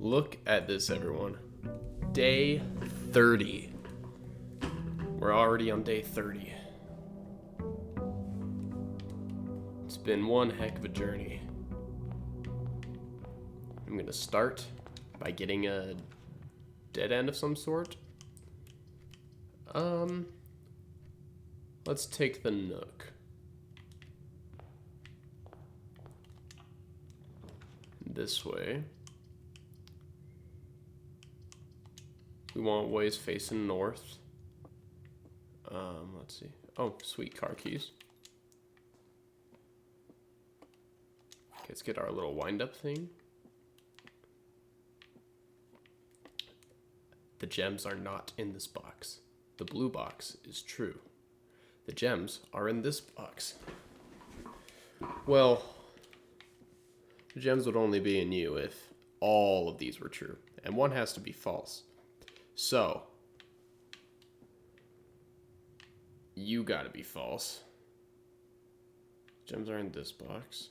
Look at this, everyone. Day 30. We're already on day 30. It's been one heck of a journey. I'm gonna start by getting a dead end of some sort. Let's take the Nook. This way. We want ways facing north. Let's see. Oh, sweet car keys. Okay, let's get our little wind-up thing. The gems are not in this box. The blue box is true. The gems are in this box. Well, the gems would only be in you if all of these were true. And one has to be false. So, you gotta be false. Gems are in this box.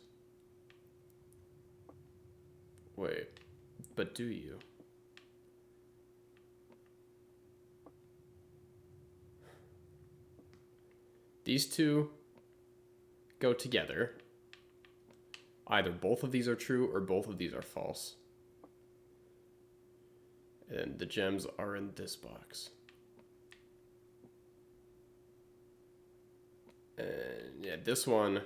Wait, but do you? These two go together. Either both of these are true or both of these are false. And the gems are in this box. And yeah, this one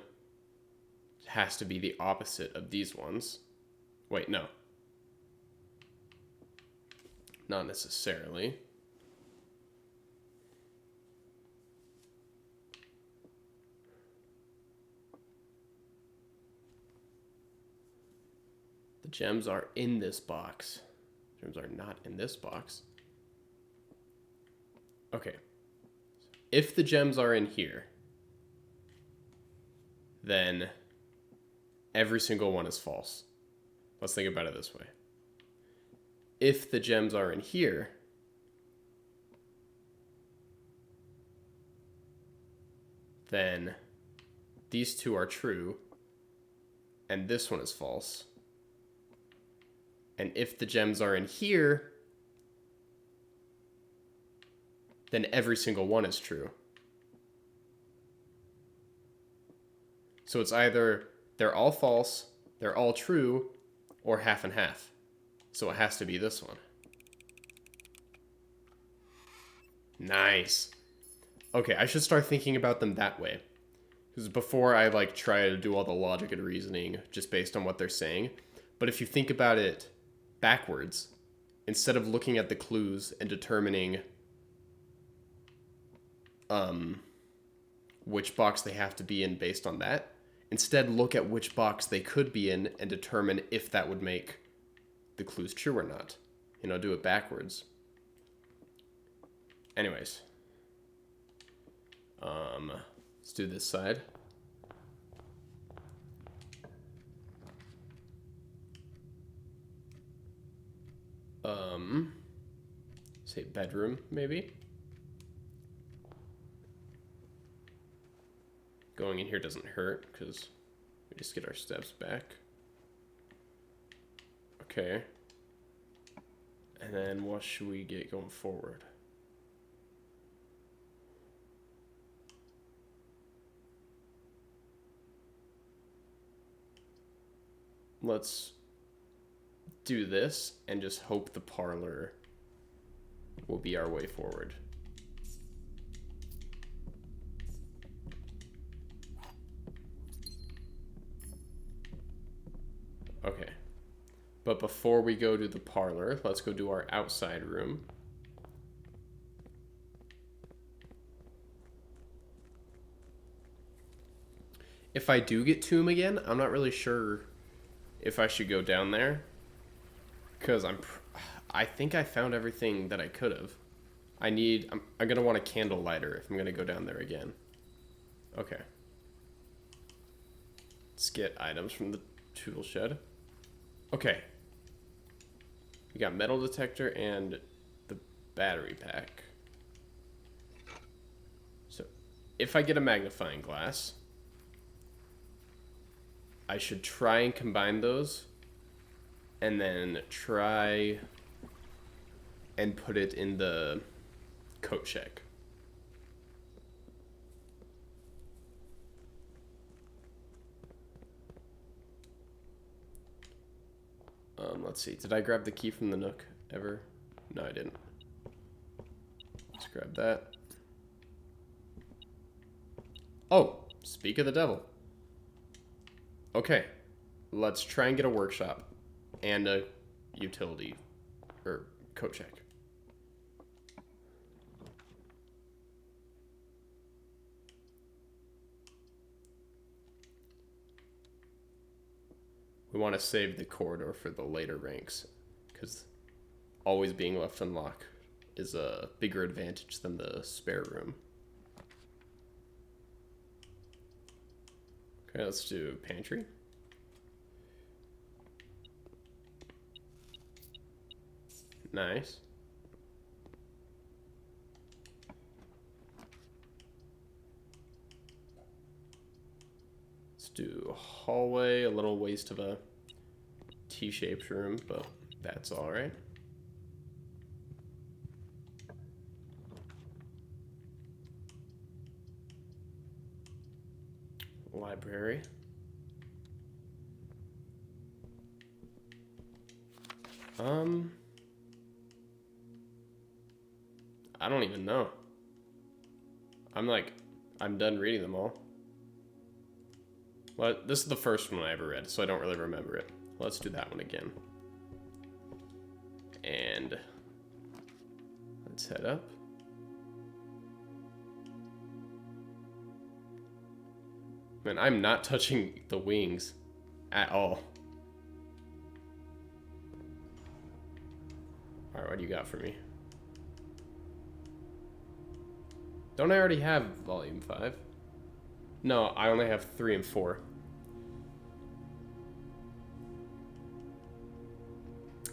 has to be the opposite of these ones. Wait, no. Not necessarily. The gems are in this box. Gems are not in this box. Okay. If the gems are in here, then every single one is false. Let's think about it this way. If the gems are in here, then these two are true, and this one is false. And if the gems are in here, then every single one is true. So it's either they're all false, they're all true, or half and half. So it has to be this one. Nice. Okay, I should start thinking about them that way. Because before I try to do all the logic and reasoning just based on what they're saying. But if you think about it backwards, instead of looking at the clues and determining which box they have to be in based on that, instead look at which box they could be in and determine if that would make the clues true or not. You know, do it backwards. Anyways. Let's do this side. Say bedroom, maybe. Going in here doesn't hurt because we just get our steps back. Okay. And then what should we get going forward? Let's do this and just hope the parlor will be our way forward. Okay. But before we go to the parlor, let's go do our outside room. If I do get Tomb again, I'm not really sure if I should go down there. Because I think I found everything that I could have. I'm going to want a candle lighter if I'm going to go down there again. Okay. Let's get items from the tool shed. Okay. We got metal detector and the battery pack. So, if I get a magnifying glass, I should try and combine those and then try and put it in the coat check. Let's see. Did I grab the key from the Nook ever? No, I didn't. Let's grab that. Oh, speak of the devil. Okay, let's try and get a workshop and a utility or coat check. We want to save the corridor for the later ranks, because always being left unlocked is a bigger advantage than the spare room. Okay, let's do pantry. Nice. Let's do hallway, a little waste of a T-shaped room, but that's all right. Library. I don't even know. I'm done reading them all. Well, this is the first one I ever read, so I don't really remember it. Let's do that one again. And let's head up. Man, I'm not touching the wings at all. Alright, what do you got for me? Don't I already have volume 5? No, I only have 3 and 4.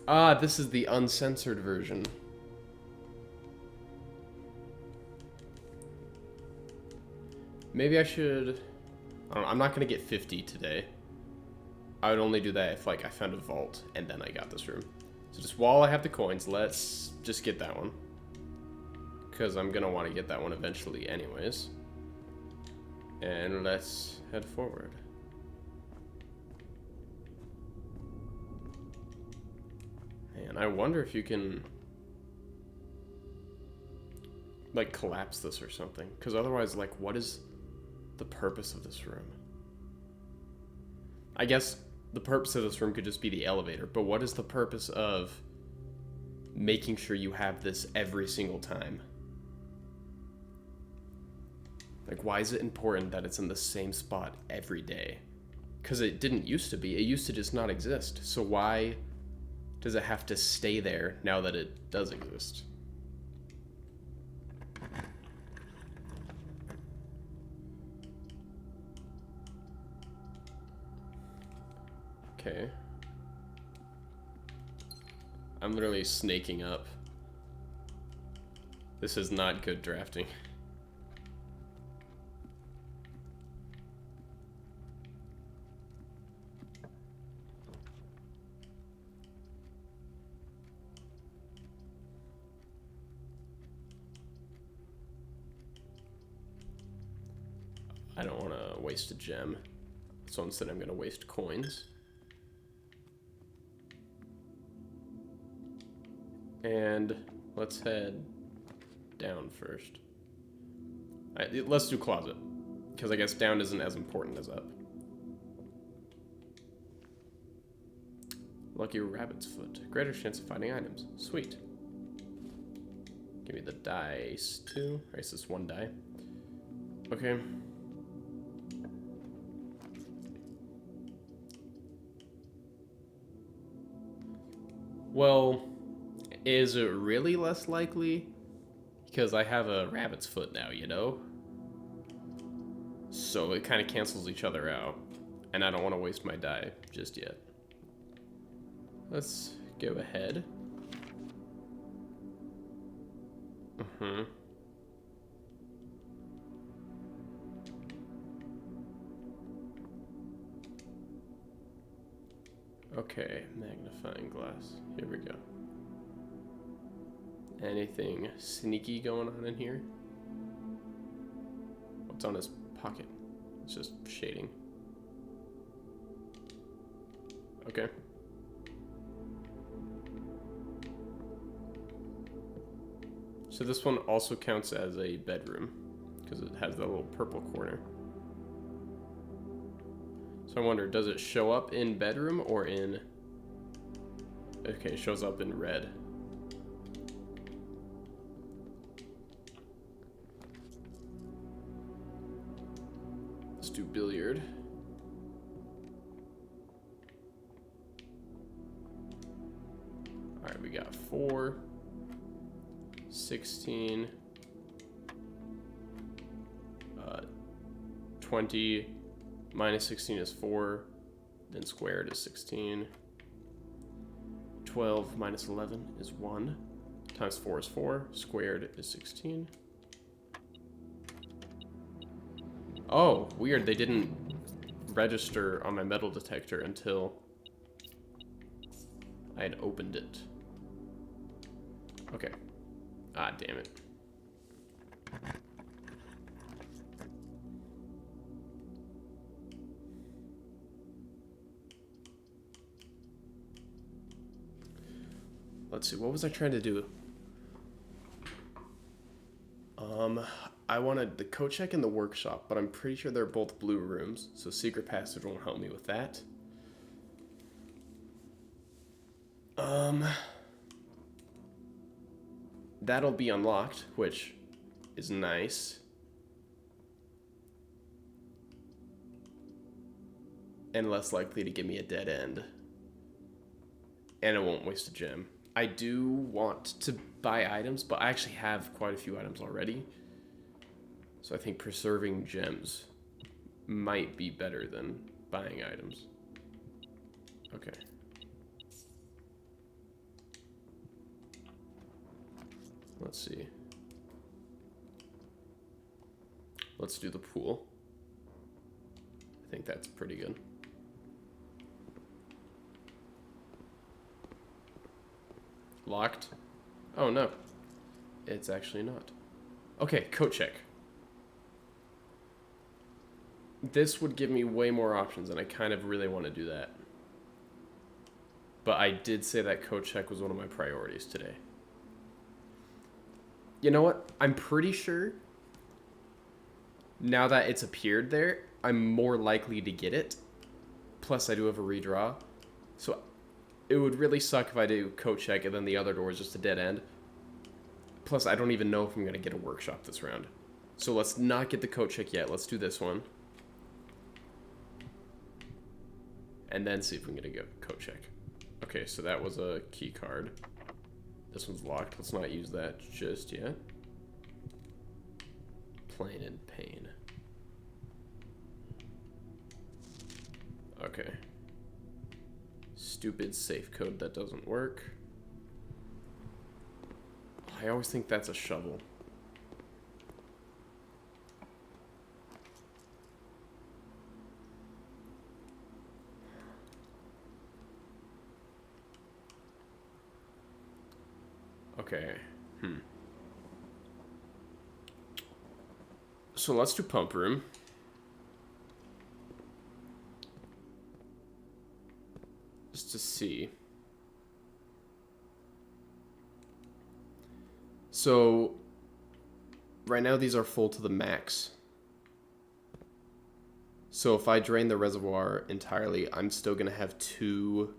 Ah, this is the uncensored version. Maybe I should... I don't know, I'm not going to get 50 today. I would only do that if, like, I found a vault and then I got this room. So just while I have the coins, let's just get that one. Because I'm going to want to get that one eventually anyways. And let's head forward. Man, I wonder if you can... like, collapse this or something. Because otherwise, like, what is the purpose of this room? I guess the purpose of this room could just be the elevator, but what is the purpose of making sure you have this every single time? Like, why is it important that it's in the same spot every day? Because it didn't used to be. It used to just not exist. So why does it have to stay there now that it does exist? Okay. I'm literally snaking up. This is not good drafting. I don't want to waste a gem, so instead I'm going to waste coins. And let's head down first. Alright, let's do closet, because I guess down isn't as important as up. Lucky rabbit's foot. Greater chance of finding items. Sweet. Give me the dice too. Or is this one die? Okay. Well, is it really less likely? Because I have a rabbit's foot now, you know? So it kind of cancels each other out. And I don't want to waste my die just yet. Let's go ahead. Okay, magnifying glass. Here we go. Anything sneaky going on in here? What's on his pocket? It's just shading. Okay. So this one also counts as a bedroom because it has that little purple corner. So I wonder, does it show up in bedroom or in... Okay, it shows up in red. Let's do billiard. Alright, we got 4, 16, 20, minus 16 is 4, then squared is 16. 12 minus 11 is 1, times 4 is 4, squared is 16. Oh, weird, they didn't register on my metal detector until I had opened it. Okay. Ah, damn it. Let's see, what was I trying to do? I wanted the coat check in the workshop, but I'm pretty sure they're both blue rooms, so secret passage won't help me with that. That'll be unlocked, which is nice. And less likely to give me a dead end. And it won't waste a gem. I do want to buy items, but I actually have quite a few items already. So I think preserving gems might be better than buying items. Okay. Let's see. Let's do the pool. I think that's pretty good. Locked? Oh no. It's actually not. Okay, coat check. This would give me way more options, and I kind of really want to do that. But I did say that coat check was one of my priorities today. You know what? I'm pretty sure now that it's appeared there, I'm more likely to get it. Plus, I do have a redraw. So it would really suck if I do coat check and then the other door is just a dead end. Plus, I don't even know if I'm going to get a workshop this round. So let's not get the coat check yet. Let's do this one. And then see if we can get a coat check. Okay, so that was a key card. This one's locked. Let's not use that just yet. Plain and pain. Okay. Stupid safe code that doesn't work. I always think that's a shovel. Okay. So let's do pump room. Just to see. So right now these are full to the max. So if I drain the reservoir entirely, I'm still gonna have 2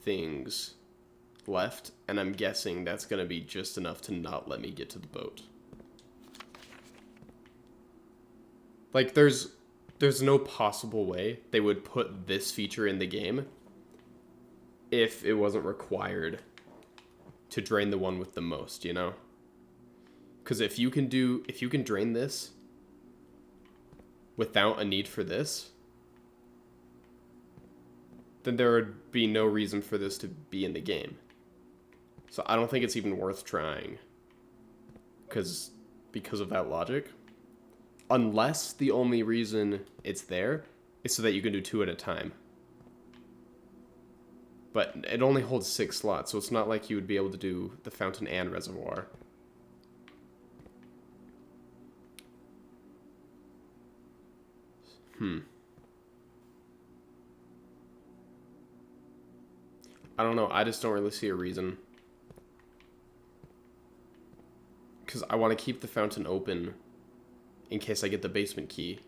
things left, and I'm guessing that's gonna be just enough to not let me get to the boat. Like there's no possible way they would put this feature in the game if it wasn't required to drain the one with the most, you know? Because if you can drain this without a need for this, then there would be no reason for this to be in the game. So I don't think it's even worth trying because of that logic. Unless the only reason it's there is so that you can do 2 at a time. But it only holds 6 slots, so it's not like you would be able to do the fountain and reservoir. I don't know. I just don't really see a reason. Because I want to keep the fountain open in case I get the basement key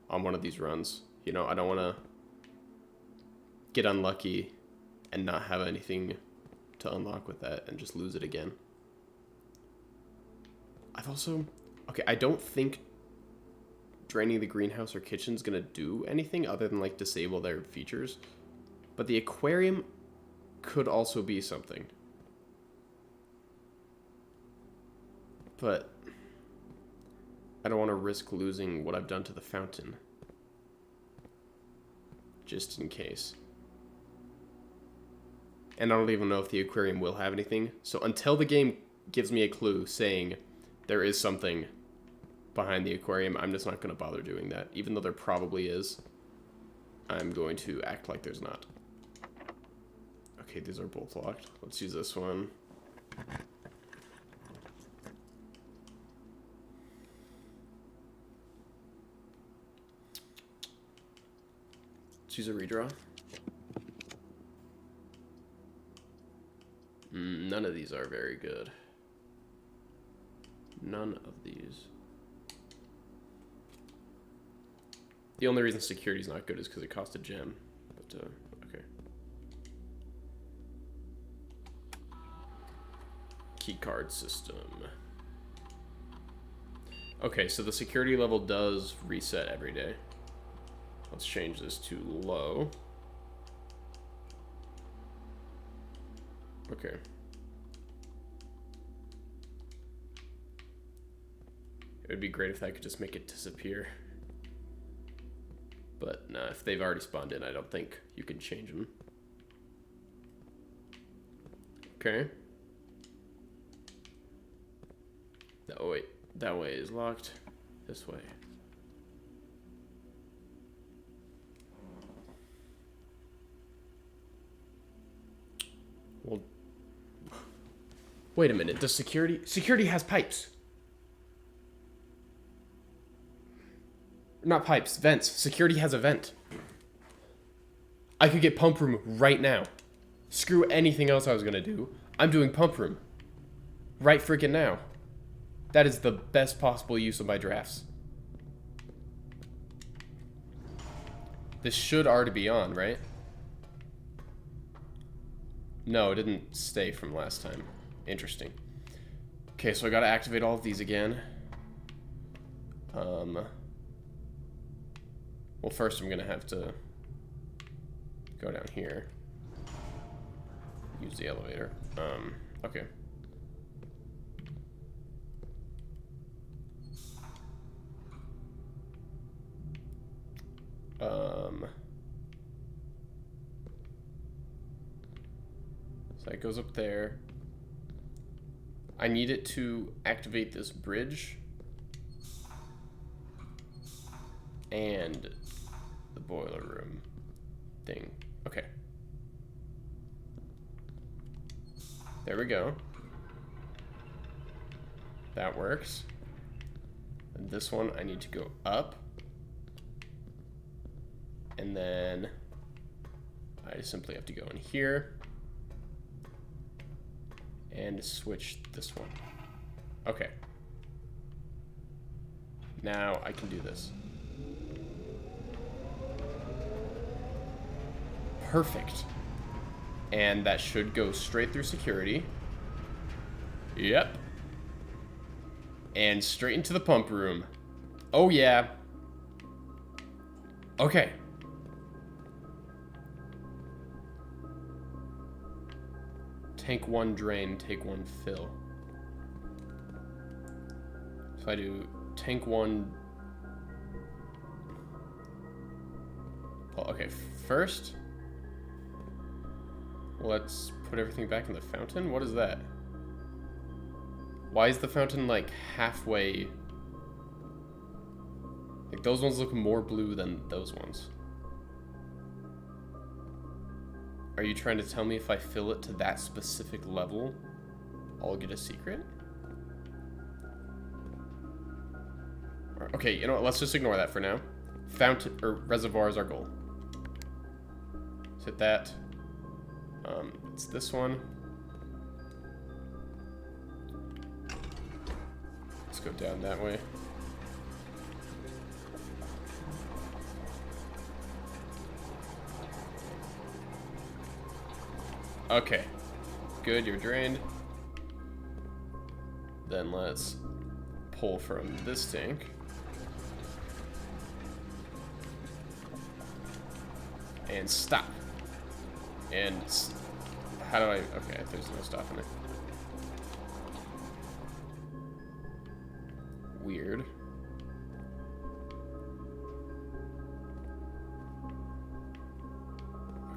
on one of these runs. You know, I don't want to get unlucky and not have anything to unlock with that and just lose it again. I've also... Okay, I don't think draining the greenhouse or kitchen's gonna do anything other than, like, disable their features. But the aquarium could also be something. But I don't want to risk losing what I've done to the fountain. Just in case. And I don't even know if the aquarium will have anything. So until the game gives me a clue saying there is something behind the aquarium, I'm just not going to bother doing that. Even though there probably is, I'm going to act like there's not. Okay, these are both locked. Let's use this one. Let's use a redraw. None of these are very good. None of these. The only reason security's not good is because it cost a gem. But, okay. Keycard system. Okay, so the security level does reset every day. Let's change this to low. Okay. It would be great if I could just make it disappear. But nah, if they've already spawned in, I don't think you can change them. Okay. Oh wait, that way is locked. This way. Well, wait a minute. Does security has pipes? Not pipes, vents. Security has a vent. I could get pump room right now. Screw anything else I was gonna do. I'm doing pump room. Right freaking now. That is the best possible use of my drafts. This should already be on, right? No, it didn't stay from last time. Interesting. Okay, so I gotta activate all of these again. Well, first I'm gonna have to go down here. Use the elevator. Okay. So it goes up there. I need it to activate this bridge and the boiler room thing. Okay. There we go. That works. And this one I need to go up. And then I simply have to go in here and switch this one. Okay. Now I can do this. Perfect. And that should go straight through security. Yep. And straight into the pump room. Oh yeah. Okay. Tank 1 drain, take 1 fill. So I do tank 1. Okay, first, let's put everything back in the fountain. What is that? Why is the fountain like halfway? Like those ones look more blue than those ones. Are you trying to tell me if I fill it to that specific level, I'll get a secret? Okay, you know what? Let's just ignore that for now. Fountain or reservoir is our goal. Let's hit that. It's this one. Let's go down that way. Okay. Good, you're drained. Then let's pull from this tank. And stop. And how do I... Okay, there's no stopping it. Weird.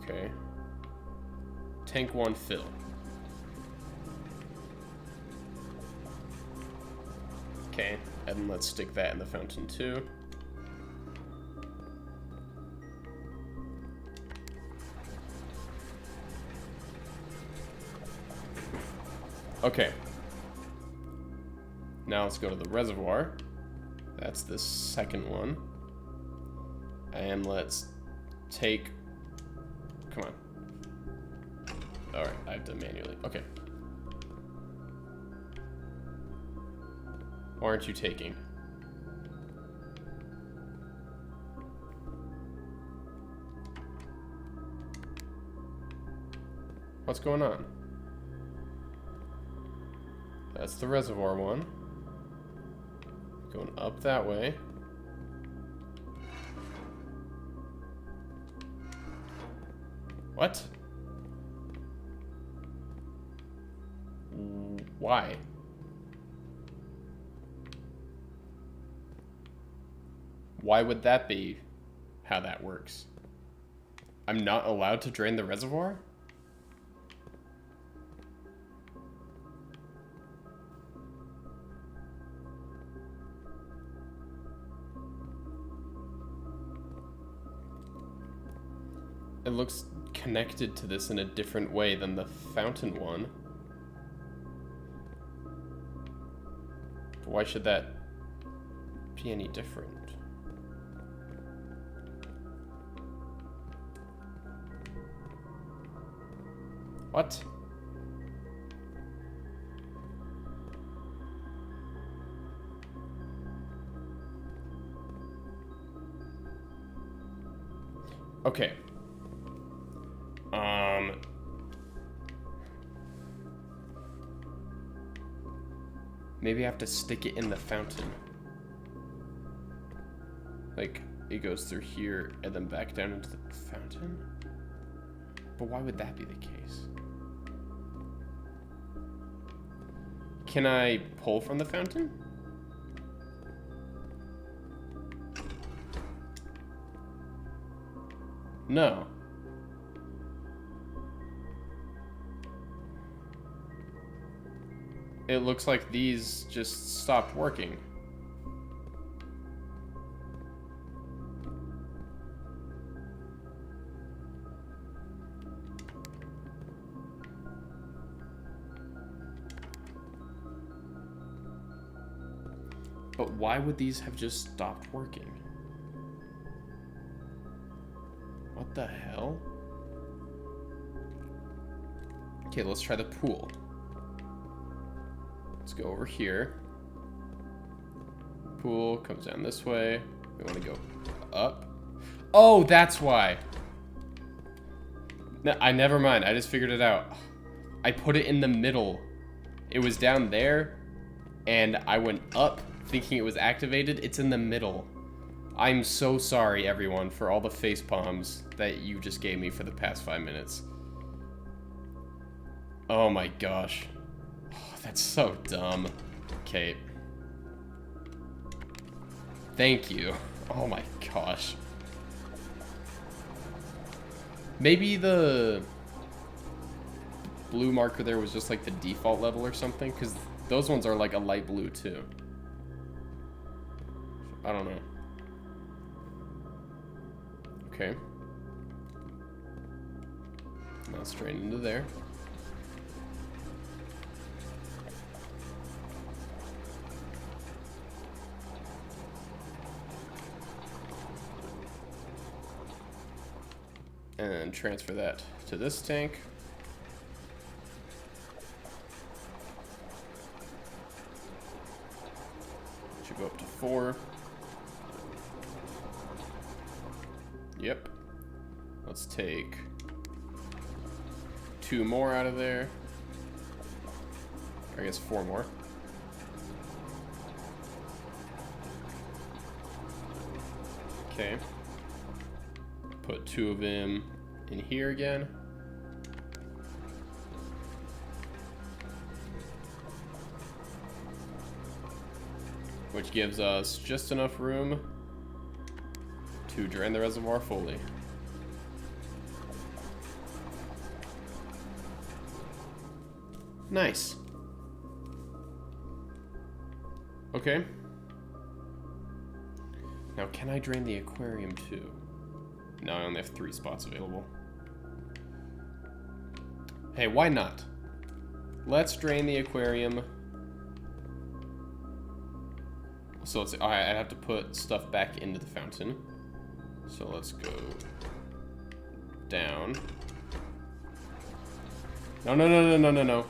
Okay. Tank 1 fill. Okay, and let's stick that in the fountain 2. Okay. Now let's go to the reservoir. That's the second one. And let's take... Come on. Alright, I have to manually... Okay. Why aren't you taking? What's going on? That's the reservoir one. Going up that way. What? Why? Why would that be how that works? I'm not allowed to drain the reservoir? It looks connected to this in a different way than the fountain one. But why should that be any different? What? Okay. Maybe I have to stick it in the fountain. Like, it goes through here and then back down into the fountain? But why would that be the case? Can I pull from the fountain? No. It looks like these just stopped working. But why would these have just stopped working? What the hell? Okay, let's try the pool. Let's go over here. Pool comes down this way. We want to go up. Oh, that's why. No, never mind. I just figured it out. I put it in the middle. It was down there, and I went up thinking it was activated. It's in the middle. I'm so sorry, everyone, for all the face palms that you just gave me for the past 5 minutes. Oh my gosh. Oh, that's so dumb. Okay. Thank you. Oh my gosh. Maybe the blue marker there was just like the default level or something, because those ones are like a light blue too. I don't know. Okay. Now let's drain into there. And transfer that to this tank. Should go up to 4. Yep. Let's take 2 more out of there. Or I guess 4 more. Okay. Put 2 of them in here again. Which gives us just enough room to drain the reservoir fully. Nice. Okay. Now, can I drain the aquarium too? No, I only have 3 spots available. Hey, why not? Let's drain the aquarium. So let's see. I have to put stuff back into the fountain. So let's go down. No, no, no, no, no, no, no.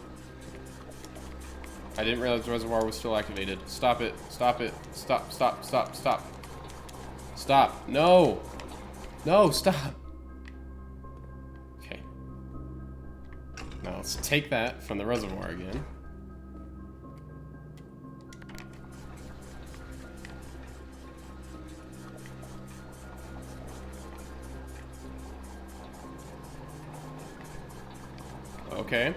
I didn't realize the reservoir was still activated. Stop it. Stop it. Stop, stop, stop, stop. Stop. No. No, stop. Okay. Now let's take that from the reservoir again. Okay.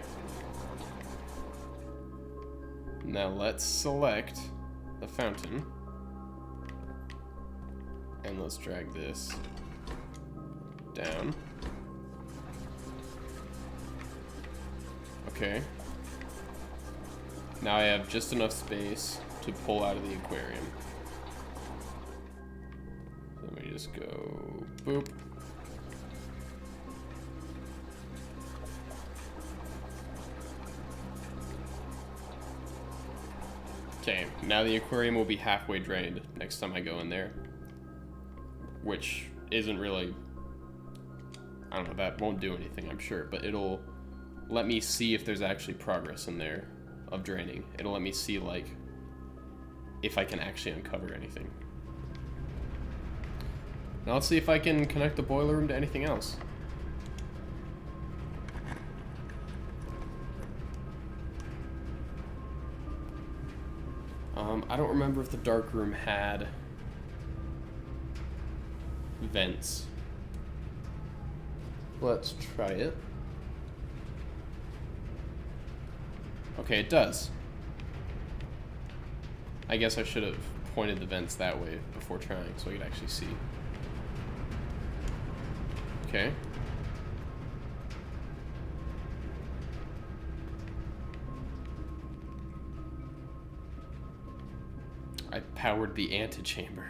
Now let's select the fountain. And let's drag this down. Okay. Now I have just enough space to pull out of the aquarium. So let me just go boop. Okay, now the aquarium will be halfway drained next time I go in there. Which isn't really... I don't know, that won't do anything, I'm sure. But it'll let me see if there's actually progress in there of draining. It'll let me see, like, if I can actually uncover anything. Now let's see if I can connect the boiler room to anything else. I don't remember if the dark room had vents. Let's try it. Okay, it does. I guess I should have pointed the vents that way before trying so I could actually see. Okay. I powered the antechamber.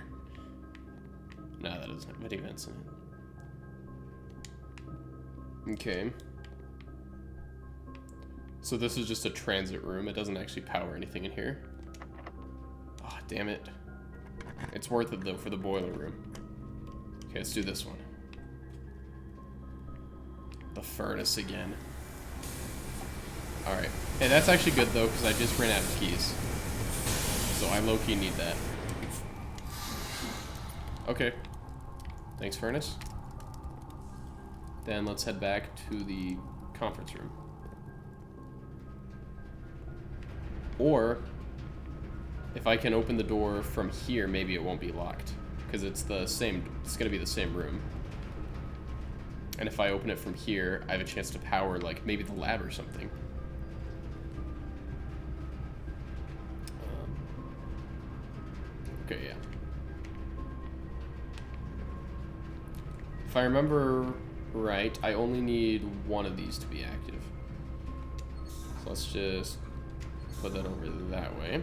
No, that doesn't have any vents in it. Okay. So this is just a transit room. It doesn't actually power anything in here. Oh, damn it. It's worth it, though, for the boiler room. Okay, let's do this one. The furnace again. Alright. Hey, that's actually good, though, because I just ran out of keys. So I low-key need that. Okay. Thanks, furnace. Then let's head back to the conference room. Or, if I can open the door from here, maybe it won't be locked. Because it's the same, it's gonna be the same room. And if I open it from here, I have a chance to power, like, maybe the lab or something. Okay, yeah. If I remember right, I only need one of these to be active. So let's just put that over that way.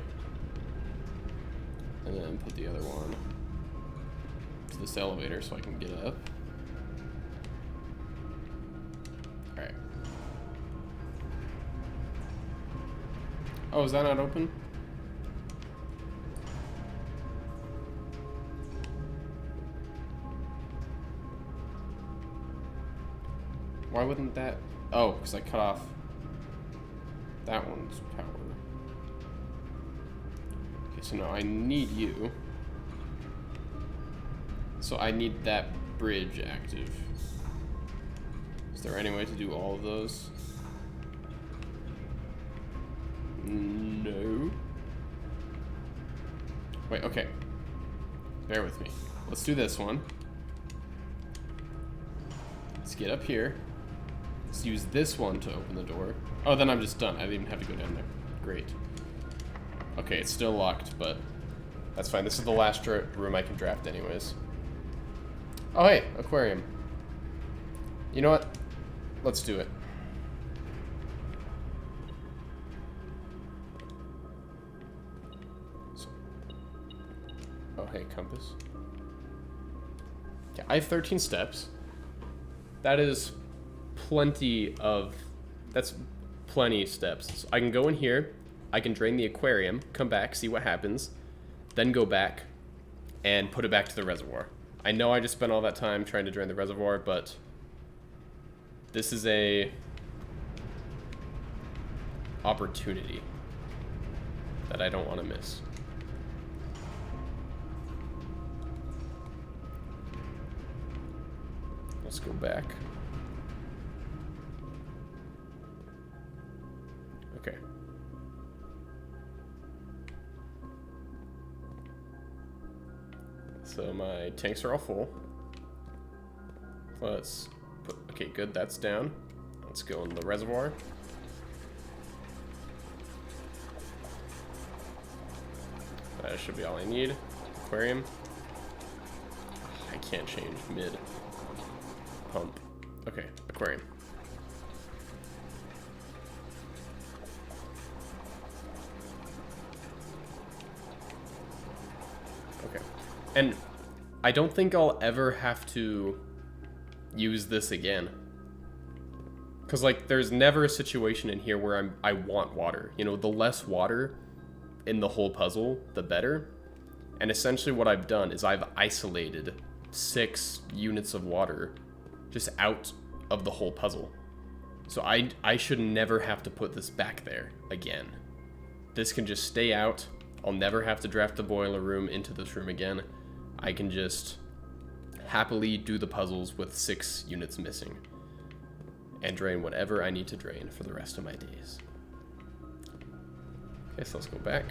And then put the other one to this elevator so I can get up. Alright. Oh, is that not open? Why wouldn't that... Oh, because I cut off that one's power. Okay, so now I need you. So I need that bridge active. Is there any way to do all of those? No. Wait, okay. Bear with me. Let's do this one. Let's get up here. Let's use this one to open the door. Oh, then I'm just done. I didn't even have to go down there. Great. Okay, it's still locked, but that's fine. This is the last room I can draft anyways. Oh, hey, aquarium. You know what? Let's do it. Oh, hey, compass. Yeah, I have 13 steps. That is plenty of... That's plenty of steps. So I can go in here, I can drain the aquarium, come back, see what happens, then go back and put it back to the reservoir. I know I just spent all that time trying to drain the reservoir, but this is a opportunity that I don't want to miss. Let's go back. Okay. So my tanks are all full. Let's put, okay, good, that's down. Let's go in the reservoir. That should be all I need. Aquarium. I can't change mid pump. Okay, aquarium. Okay. And I don't think I'll ever have to use this again. Because, like, there's never a situation in here where I want water. You know, the less water in the whole puzzle, the better. And essentially what I've done is I've isolated 6 units of water just out of the whole puzzle. So I should never have to put this back there again. This can just stay out. I'll never have to draft the boiler room into this room again. I can just happily do the puzzles with 6 units missing and drain whatever I need to drain for the rest of my days. Okay, so let's go back.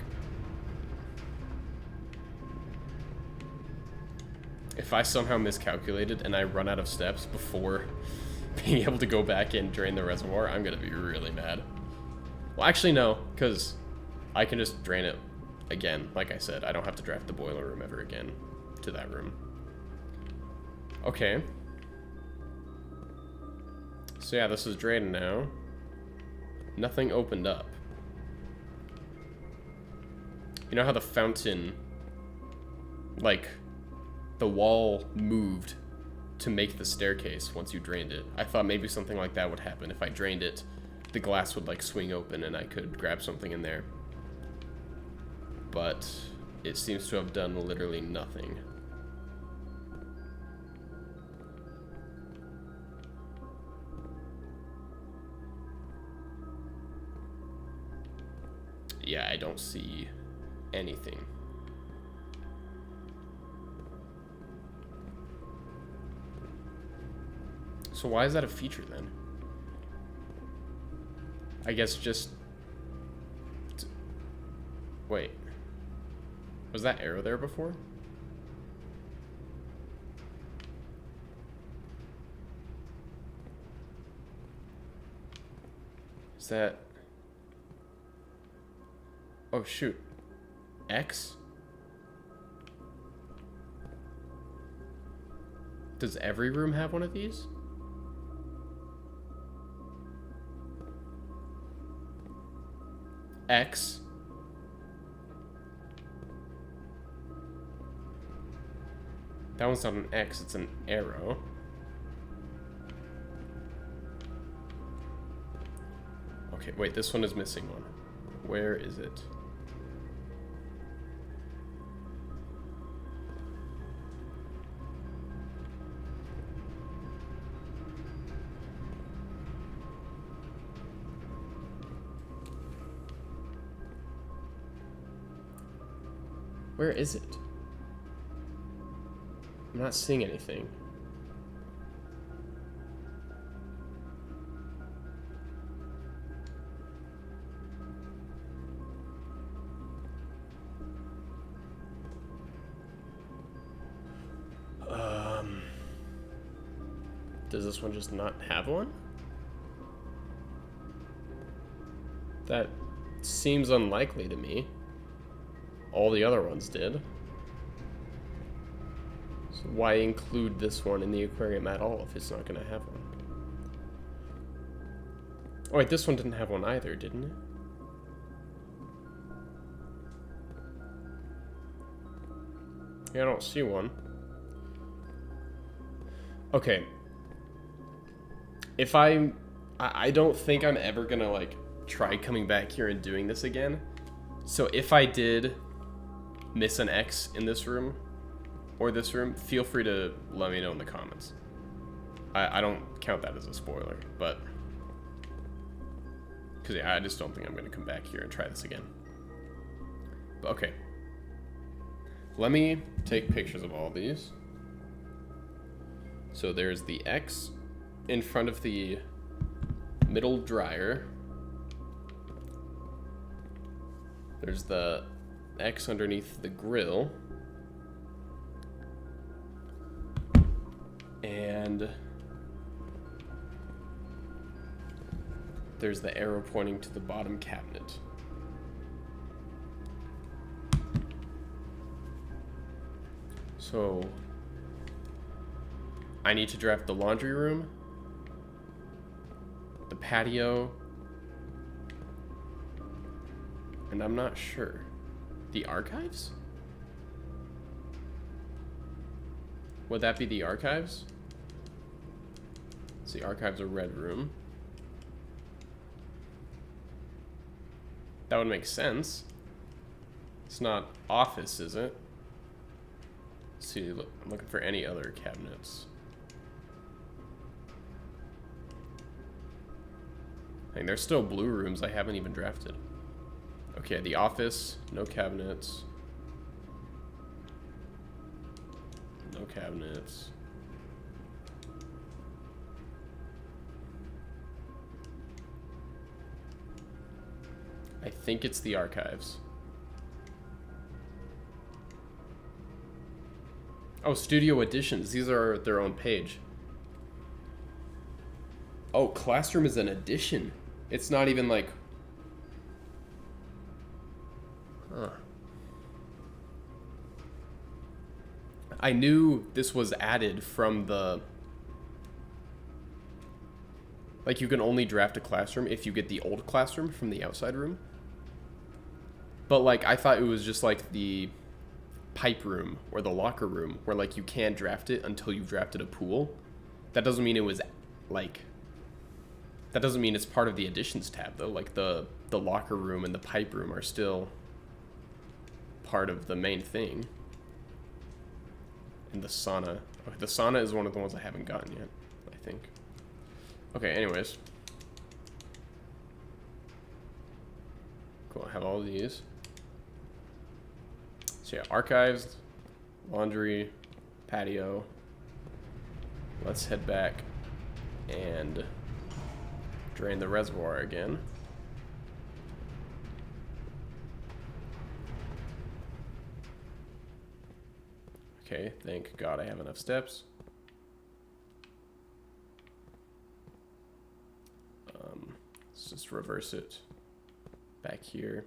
If I somehow miscalculated and I run out of steps before being able to go back and drain the reservoir, I'm gonna be really mad. Well, actually no, because I can just drain it again. Like I said, I don't have to draft the boiler room ever again to that room. Okay. So yeah, this is drained now. Nothing opened up. You know how the fountain, like, the wall moved to make the staircase once you drained it? I thought maybe something like that would happen. If I drained it, the glass would, like, swing open and I could grab something in there. But it seems to have done literally nothing. Yeah, I don't see anything. So why is that a feature then? I guess just... Wait. Was that arrow there before? Is that... Oh, shoot. X? Does every room have one of these? X. That one's not an X, it's an arrow. Okay, wait, this one is missing one. Where is it? Where is it? I'm not seeing anything. Does this one just not have one? That seems unlikely to me. All the other ones did. So why include this one in the aquarium at all if it's not going to have one? Oh wait, this one didn't have one either, didn't it? Yeah, I don't see one. Okay. If I don't think I'm ever gonna like try coming back here and doing this again. So if I did miss an X in this room or this room, feel free to let me know in the comments. I don't count that as a spoiler, but because yeah, I just don't think I'm gonna come back here and try this again. But okay, let me take pictures of all these. So there's the X in front of the middle dryer. There's the X underneath the grill. And there's the arrow pointing to the bottom cabinet. So I need to draft the laundry room, the patio, and I'm not sure. The archives? Would that be the archives? So the archives are red room. That would make sense. It's not office, is it? Let's see, I'm looking for any other cabinets. I think there's still blue rooms I haven't even drafted. Okay, the office, no cabinets. No cabinets. I think it's the archives. Oh, studio additions. These are their own page. Oh, classroom is an addition. It's not even like... Huh. I knew this was added from the... Like, you can only draft a classroom if you get the old classroom from the outside room. But, like, I thought it was just, like, the pipe room or the locker room where, like, you can't draft it until you've drafted a pool. That doesn't mean it was, like... That doesn't mean it's part of the additions tab, though. Like, the locker room and the pipe room are still part of the main thing. And the sauna. Okay, the sauna is one of the ones I haven't gotten yet, I think. Okay, anyways. Cool, I have all of these. So yeah, archives, laundry, patio. Let's head back and drain the reservoir again. Okay, thank God I have enough steps. Let's just reverse it back here.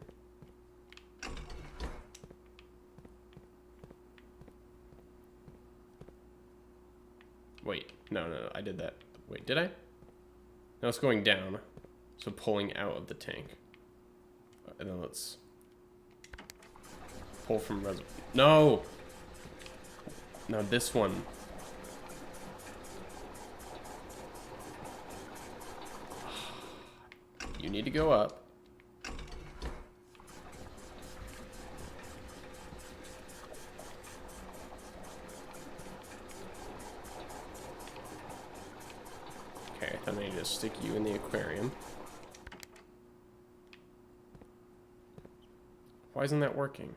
Wait, no, I did that. Wait, did I? No, it's going down. So pulling out of the tank. And then let's pull from reservoir. No! No, this one. You need to go up. gonna stick you in the aquarium. Why isn't that working?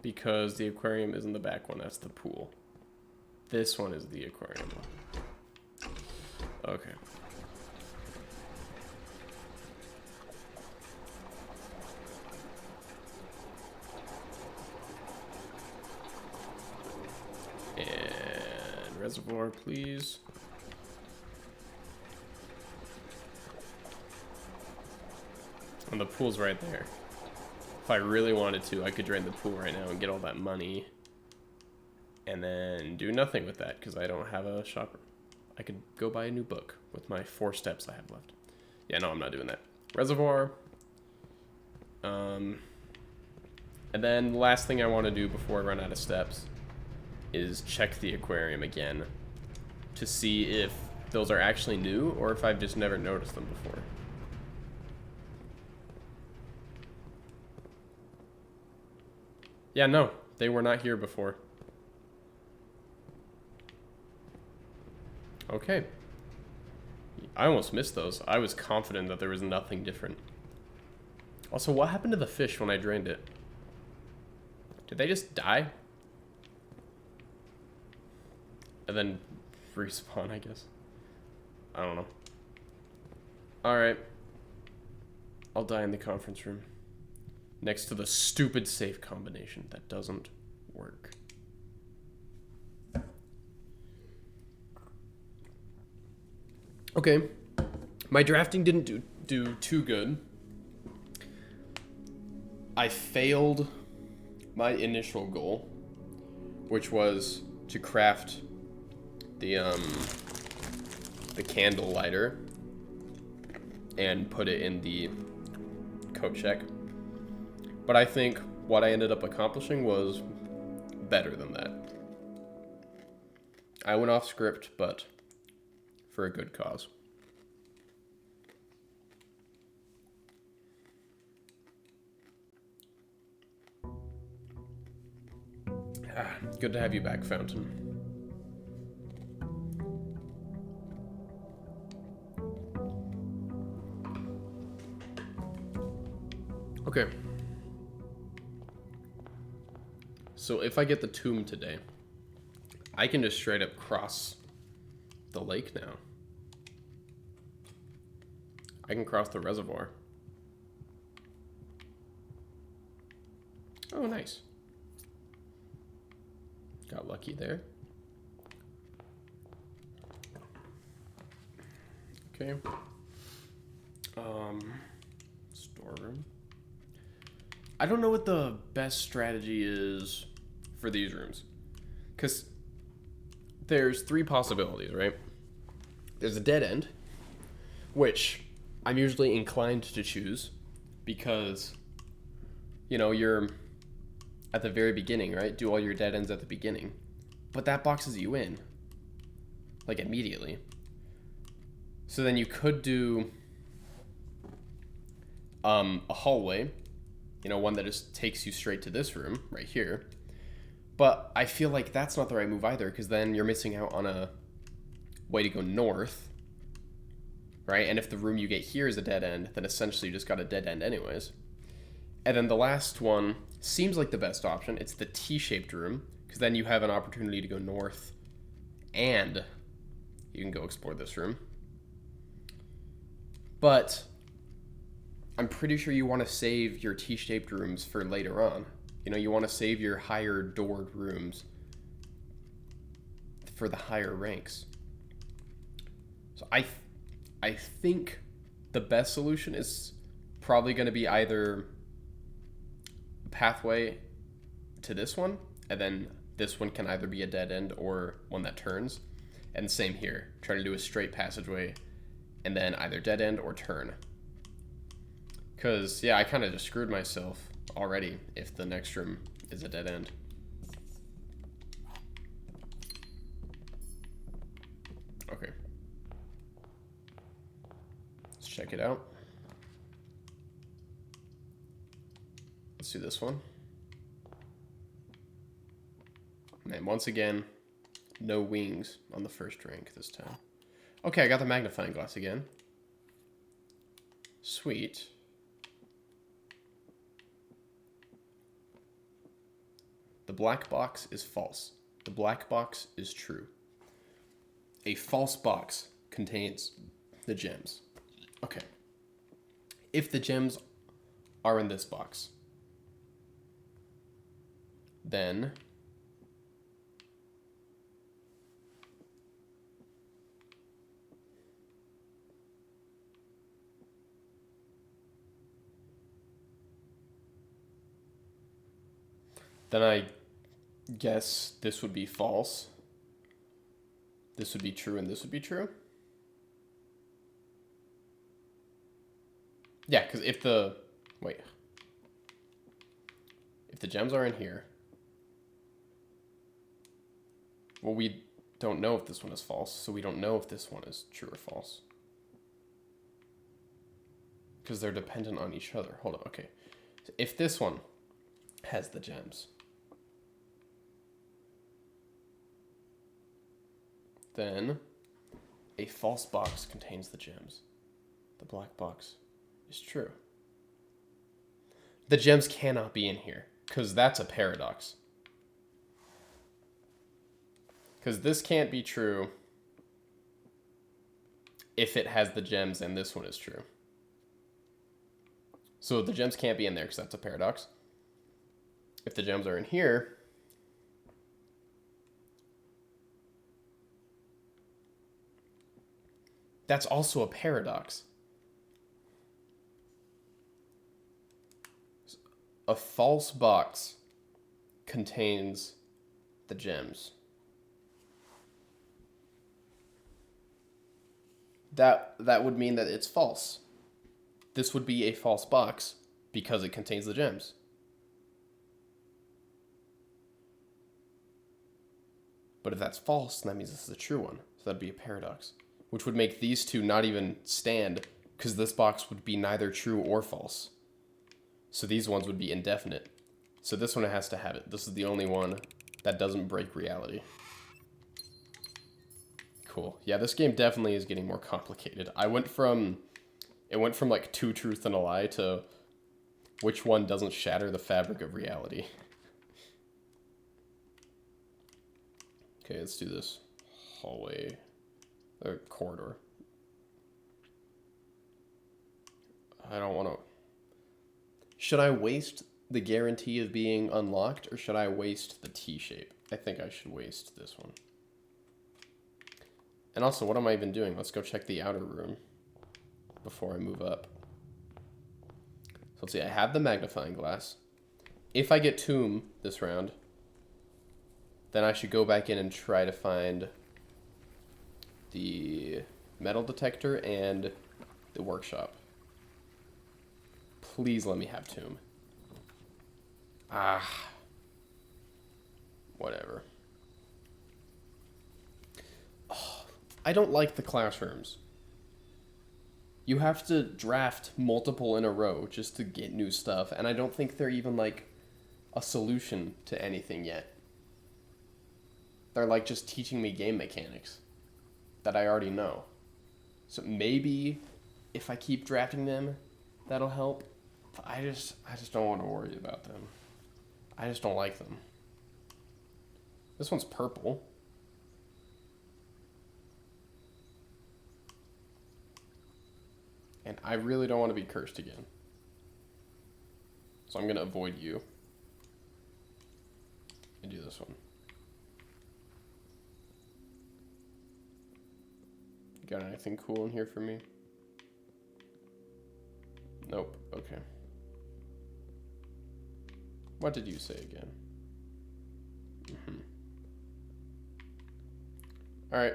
Because the aquarium isn't the back one, that's the pool. This one is the aquarium one. Okay. And reservoir, please. And the pool's right there. If I really wanted to, I could drain the pool right now and get all that money. And then do nothing with that, because I don't have a shopper. I could go buy a new book with my 4 steps I have left. Yeah, no, I'm not doing that. Reservoir. And then the last thing I want to do before I run out of steps is check the aquarium again to see if those are actually new or if I've just never noticed them before. Yeah, no, they were not here before. Okay. I almost missed those. I was confident that there was nothing different. Also, what happened to the fish when I drained it? Did they just die? And then respawn, I guess. I don't know. Alright. I'll die in the conference room. Next to the stupid safe combination that doesn't work. Okay. My drafting didn't do too good. I failed my initial goal, which was to craft the candle lighter and put it in the coat check. But I think what I ended up accomplishing was better than that. I went off script, but for a good cause. Good to have you back, Fountain. Okay. So if I get the tomb today, I can just straight up cross the lake now. I can cross the reservoir. Oh, nice. Got lucky there. Okay. Storeroom. I don't know what the best strategy is for these rooms. Because there's 3 possibilities, right? There's a dead end, which I'm usually inclined to choose because, you know, you're at the very beginning, right? Do all your dead ends at the beginning. But that boxes you in, like, immediately. So then you could do a hallway, you know, one that just takes you straight to this room right here. But I feel like that's not the right move either, because then you're missing out on a way to go north, right? And if the room you get here is a dead end, then essentially you just got a dead end anyways. And then the last one seems like the best option. It's the T-shaped room, because then you have an opportunity to go north and you can go explore this room. But I'm pretty sure you want to save your T-shaped rooms for later on. You know, you want to save your higher doored rooms for the higher ranks. So I think the best solution is probably going to be either pathway to this one, and then this one can either be a dead end or one that turns. And same here, try to do a straight passageway and then either dead end or turn. Because, yeah, I kind of just screwed myself already if the next room is a dead end. Okay. Let's check it out. Let's do this one. And once again, no wings on the first rank this time. Okay, I got the magnifying glass again. Sweet. The black box is false. The black box is true. A false box contains the gems. Okay. If the gems are in this box, then I guess this would be false. This would be true, and this would be true. Yeah, because if the gems are in here, well, we don't know if this one is false, so we don't know if this one is true or false. Because they're dependent on each other. Hold on, okay. So if this one has the gems, then a false box contains the gems. The black box is true. The gems cannot be in here, because that's a paradox. Because this can't be true if it has the gems and this one is true. So the gems can't be in there because that's a paradox. If the gems are in here, that's also a paradox. A false box contains the gems. That would mean that it's false. This would be a false box because it contains the gems. But if that's false, then that means this is a true one. So that'd be a paradox, which would make these two not even stand because this box would be neither true or false. So these ones would be indefinite. So this one has to have it. This is the only one that doesn't break reality. Cool. Yeah, this game definitely is getting more complicated. It went from like 2 truths and a lie to which one doesn't shatter the fabric of reality. Okay, let's do this hallway or corridor. I don't want to. Should I waste the guarantee of being unlocked or should I waste the T-shape? I think I should waste this one. And also, what am I even doing? Let's go check the outer room before I move up. So let's see, I have the magnifying glass. If I get tomb this round, then I should go back in and try to find the metal detector and the workshop. Please let me have tomb. Whatever. Oh, I don't like the classrooms. You have to draft multiple in a row just to get new stuff, and I don't think they're even like a solution to anything yet. They're like just teaching me game mechanics that I already know. So maybe if I keep drafting them, that'll help. But I just don't want to worry about them. I just don't like them. This one's purple. And I really don't want to be cursed again. So I'm going to avoid you. And do this one. Got anything cool in here for me? Nope. Okay. What did you say again? Alright.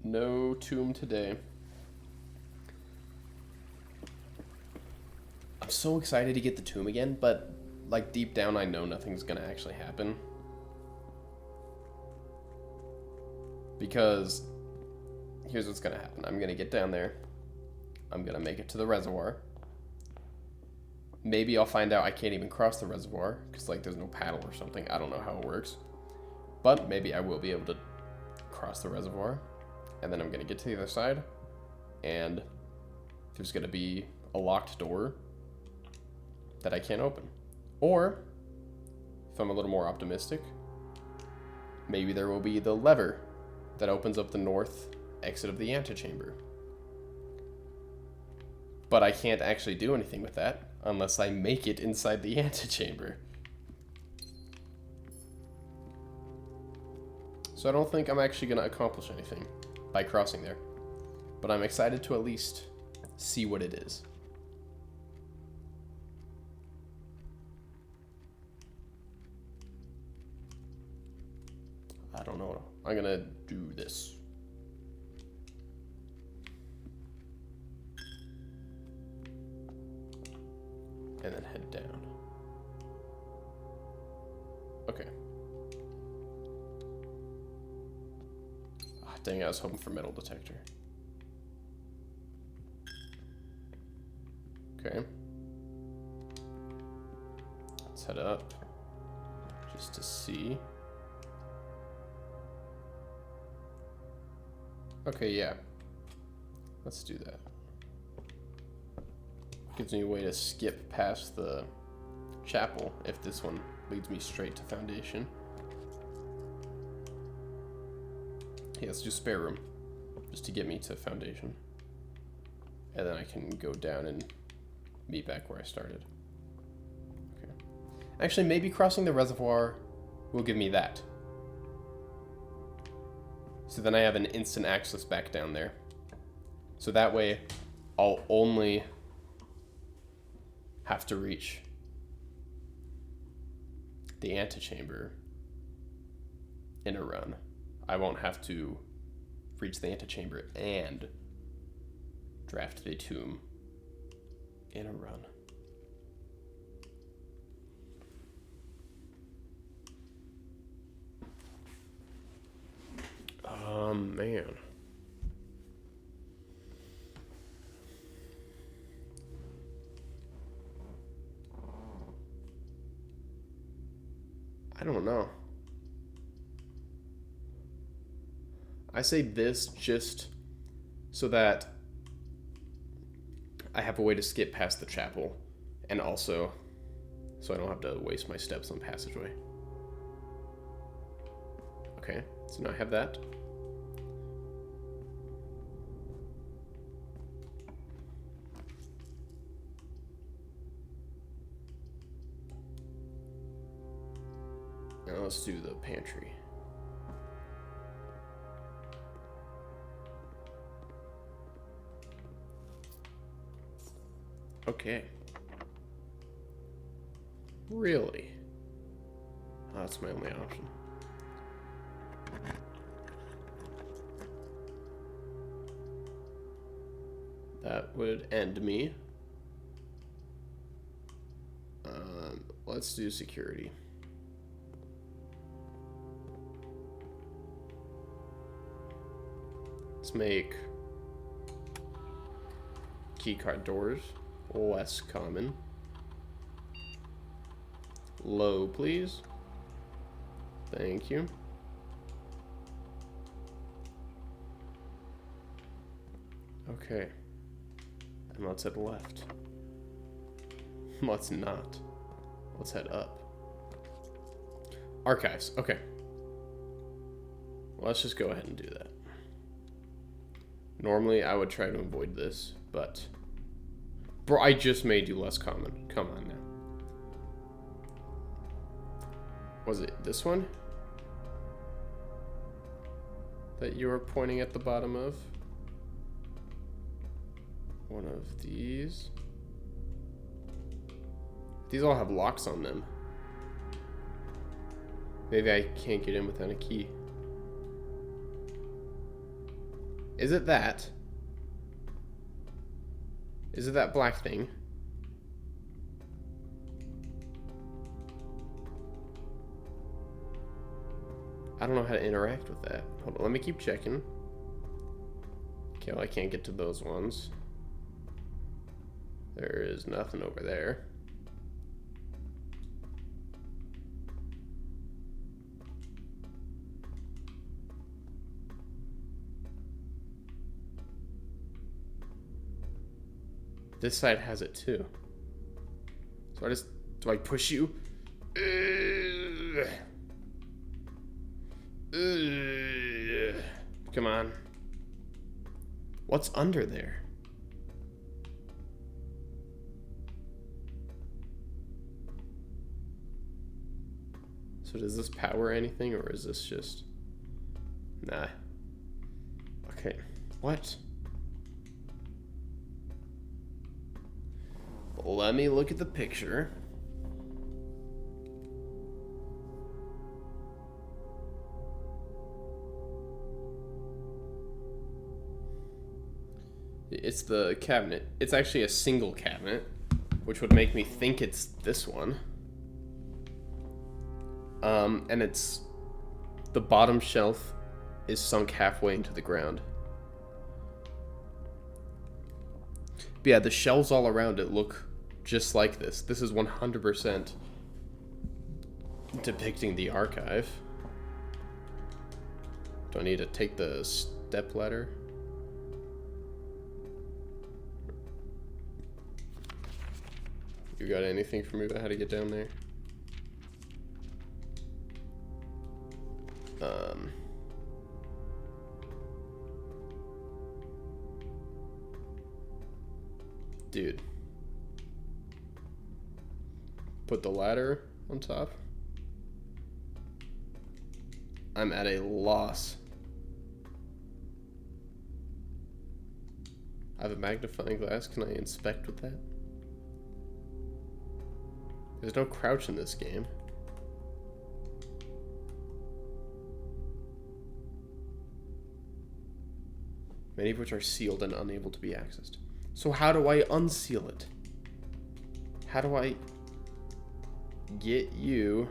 No tomb today. I'm so excited to get the tomb again, but like deep down I know nothing's gonna actually happen. Because here's what's gonna happen. I'm gonna get down there. I'm gonna make it to the reservoir. Maybe I'll find out I can't even cross the reservoir because like there's no paddle or something. I don't know how it works. But maybe I will be able to cross the reservoir. And then I'm going to get to the other side, and there's going to be a locked door that I can't open. Or, if I'm a little more optimistic, maybe there will be the lever that opens up the north exit of the antechamber. But I can't actually do anything with that unless I make it inside the antechamber. So I don't think I'm actually going to accomplish anything by crossing there. But I'm excited to at least see what it is. I don't know. I'm going to do this. And then head down. Okay. Ah, dang, I was hoping for metal detector. Okay. Let's head up. Just to see. Okay, yeah. Let's do that. Gives me a way to skip past the chapel if this one leads me straight to foundation. Yeah, let's do spare room just to get me to foundation. And then I can go down and meet back where I started. Okay. Actually, maybe crossing the reservoir will give me that. So then I have an instant access back down there. So that way, I'll only have to reach the antechamber in a run. I won't have to reach the antechamber and draft the tomb in a run. Man. I don't know. I say this just so that I have a way to skip past the chapel, and also so I don't have to waste my steps on passageway. Okay, so now I have that. Now let's do the pantry. Okay. Really? Oh, that's my only option. That would end me. Let's do security. Let's make keycard doors less common. Low, please. Thank you. Okay. And let's head left. Let's not. Let's head up. Archives. Okay. Let's just go ahead and do that. Normally, I would try to avoid this, but... Bro, I just made you less common. Come on now. Was it this one that you were pointing at the bottom of? One of these. These all have locks on them. Maybe I can't get in without a key. Is it that? Is it that black thing? I don't know how to interact with that. Hold on, let me keep checking. Okay, well, I can't get to those ones. There is nothing over there. This side has it too. So I just... Do I push you? Come on. What's under there? So does this power anything, or is this just... Nah. Okay. What? Let me look at the picture. It's the cabinet. It's actually a single cabinet, which would make me think it's this one. And it's... The bottom shelf is sunk halfway into the ground. But yeah, the shelves all around it look just like this. This is 100% depicting the archive. Do I need to take the step ladder? You got anything for me about how to get down there? Dude. Put the ladder on top. I'm at a loss. I have a magnifying glass. Can I inspect with that? There's no crouch in this game. Many of which are sealed and unable to be accessed. So how do I unseal it? How do I get you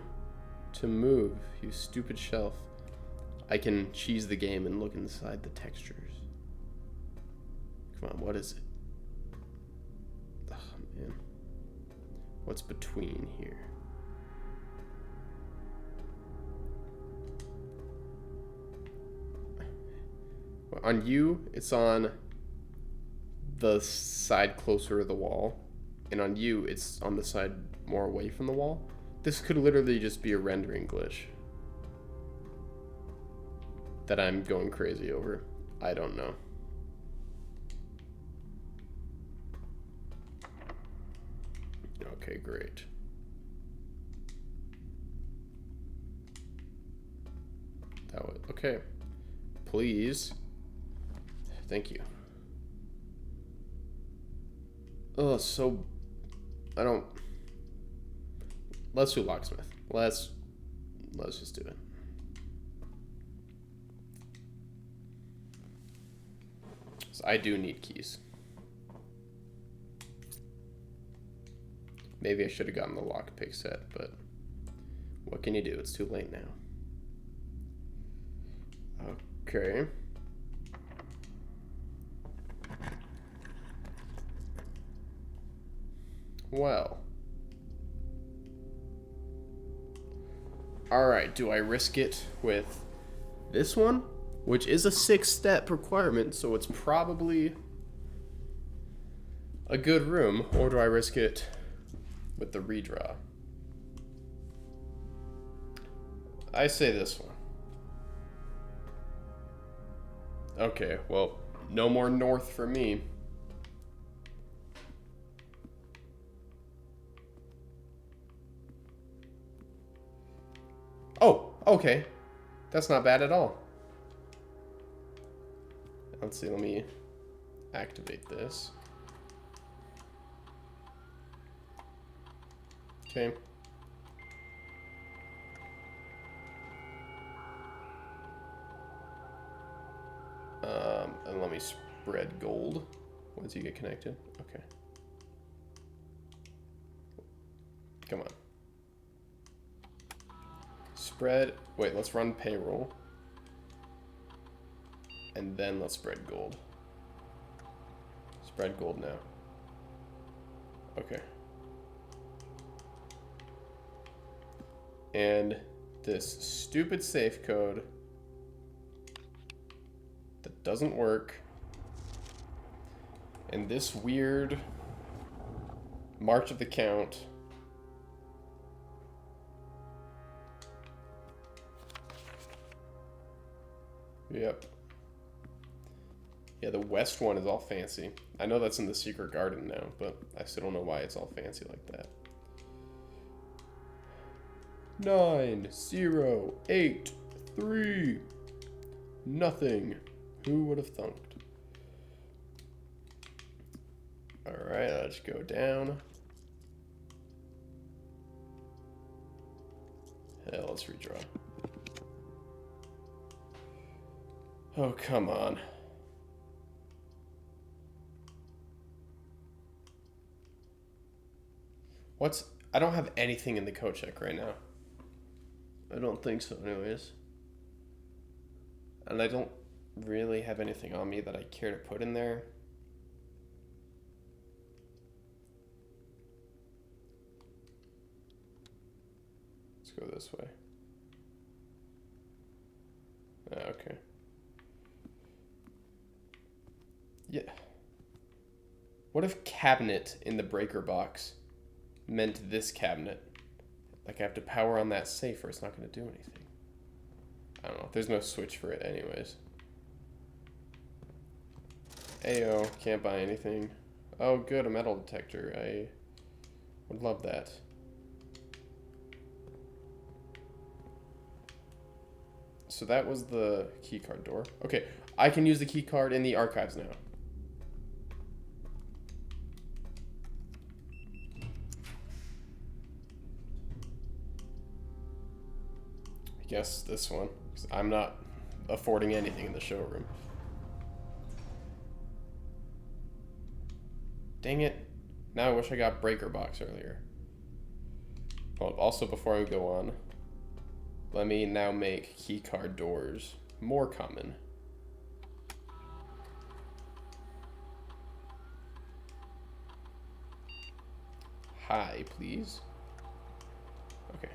to move, you stupid shelf? I can cheese the game and look inside the textures. Come on, what is it? Oh, man. What's between here? Well, on you, it's on the side closer to the wall. And on you, it's on the side more away from the wall. This could literally just be a rendering glitch that I'm going crazy over. I don't know. Okay, great. That was okay. Please. Thank you. Oh, so I don't. Let's do locksmith. Let's just do it. So I do need keys. Maybe I should have gotten the lockpick set, but what can you do? It's too late now. Okay. Well. Alright, do I risk it with this one? Which is a 6-step requirement, so it's probably a good room. Or do I risk it with the redraw? I say this one. Okay, well, no more north for me. Oh, okay. That's not bad at all. Let's see, let me activate this. Okay. And let me spread gold once you get connected. Okay. Come on. Spread, wait, let's run payroll. And then let's spread gold. Spread gold now. Okay. And this stupid safe code that doesn't work. And this weird March of the Count. Yep. Yeah, the west one is all fancy. I know that's in the secret garden now, but I still don't know why it's all fancy like that. 9, 0, 8, 3, nothing. Who would have thunked? Alright, let's go down. Hell, let's redraw. Oh, come on. I don't have anything in the coat check right now. I don't think so anyways. And I don't really have anything on me that I care to put in there. Let's go this way. Okay. Yeah. What if cabinet in the breaker box meant this cabinet? Like I have to power on that safe or it's not going to do anything. I don't know. There's no switch for it anyways. Ayo, can't buy anything. Oh good, a metal detector. I would love that. So that was the keycard door. Okay, I can use the keycard in the archives now. I guess this one, because I'm not affording anything in the showroom. Dang it. Now I wish I got breaker box earlier. Well, also before I go on, let me now make keycard doors more common. Hi, please. Okay.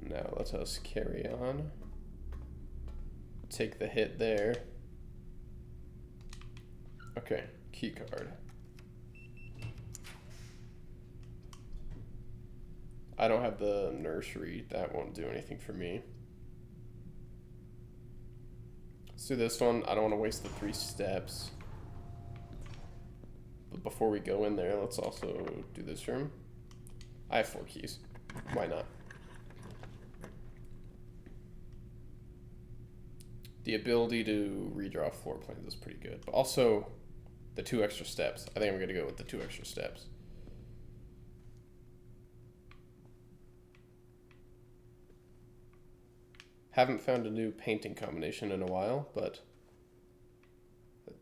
Now let us carry on. Take the hit there. Okay, keycard. I don't have the nursery. That won't do anything for me. Let's do this one. I don't want to waste the 3 steps. But before we go in there, let's also do this room. I have 4 keys. Why not? The ability to redraw floor plans is pretty good. But also, the 2 extra steps. I think I'm going to go with the 2 extra steps. Haven't found a new painting combination in a while, but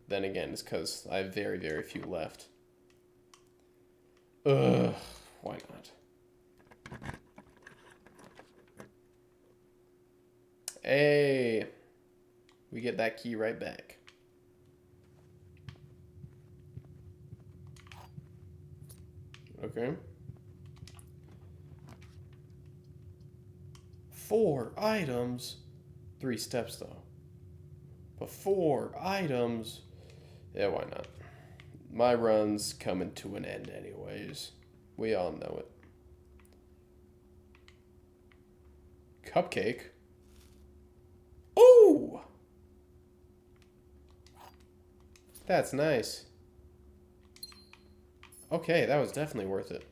then again, it's because I have very, very few left. Ugh, why not? Hey, we get that key right back. Okay. 4 items. 3 steps though. But 4 items. Yeah, why not? My run's coming to an end anyways. We all know it. Cupcake. Ooh! That's nice. Okay, that was definitely worth it.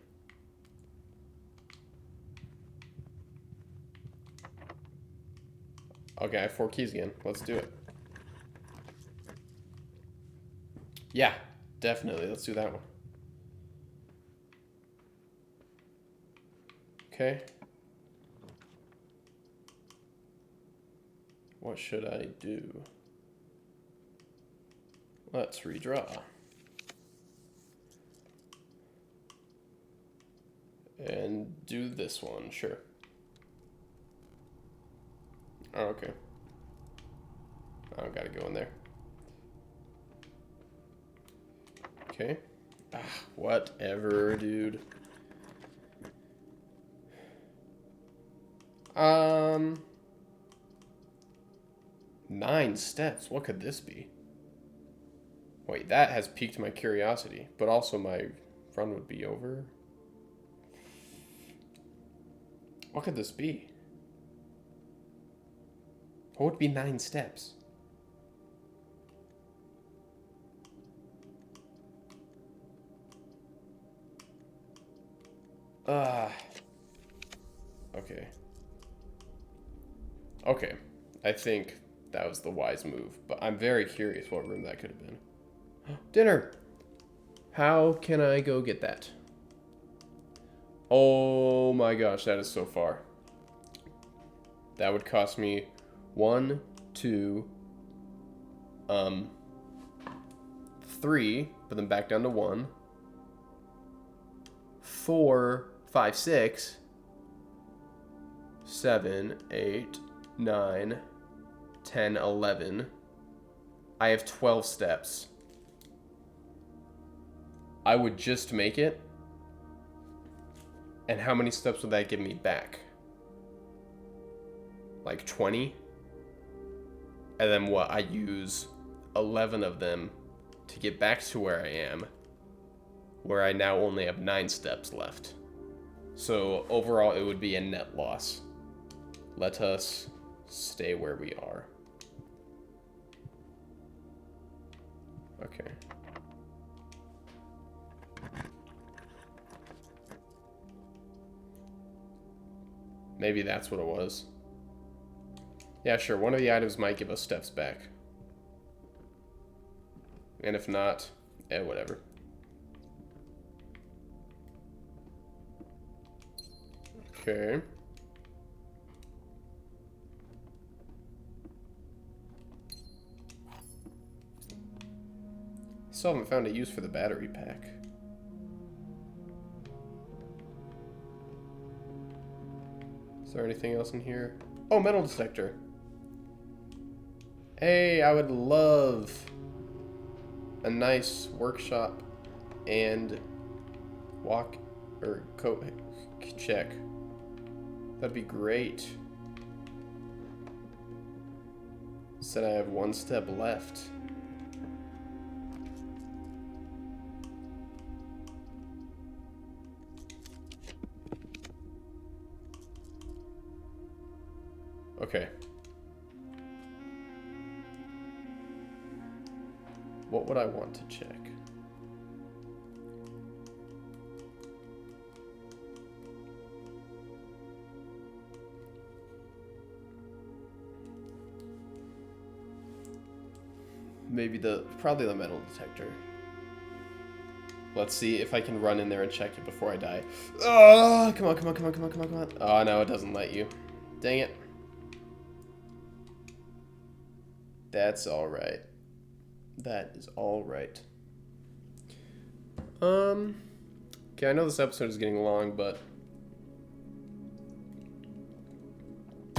Okay, I have 4 keys again. Let's do it. Yeah, definitely. Let's do that one. Okay. What should I do? Let's redraw. And do this one, sure. Oh, okay. I gotta go in there. Okay. Ah, whatever, dude. 9 steps. What could this be? Wait, that has piqued my curiosity, but also my run would be over. What could this be? What would be 9 steps? Okay. Okay. I think that was the wise move, but I'm very curious what room that could have been. Dinner! How can I go get that? Oh my gosh, that is so far. That would cost me 1, 2, 3, but then back down to 1, 4, 5, 6, 7, 8, 9, 10, 11. I have 12 steps. I would just make it. And how many steps would that give me back? Like 20? And then what? I use 11 of them to get back to where I am, where I now only have 9 steps left. So overall, it would be a net loss. Let us stay where we are. Okay. Maybe that's what it was. Yeah, sure. One of the items might give us steps back. And if not, whatever. Okay. Still haven't found a use for the battery pack. Is there anything else in here? Oh, metal detector. Hey, I would love a nice workshop and walk or coat check. That'd be great. Said I have 1 step left. Okay. What would I want to check? Maybe probably the metal detector. Let's see if I can run in there and check it before I die. Oh, come on, come on, come on, come on, come on, come on. Oh, no, it doesn't let you. Dang it. That's alright. That is alright. Okay, I know this episode is getting long, but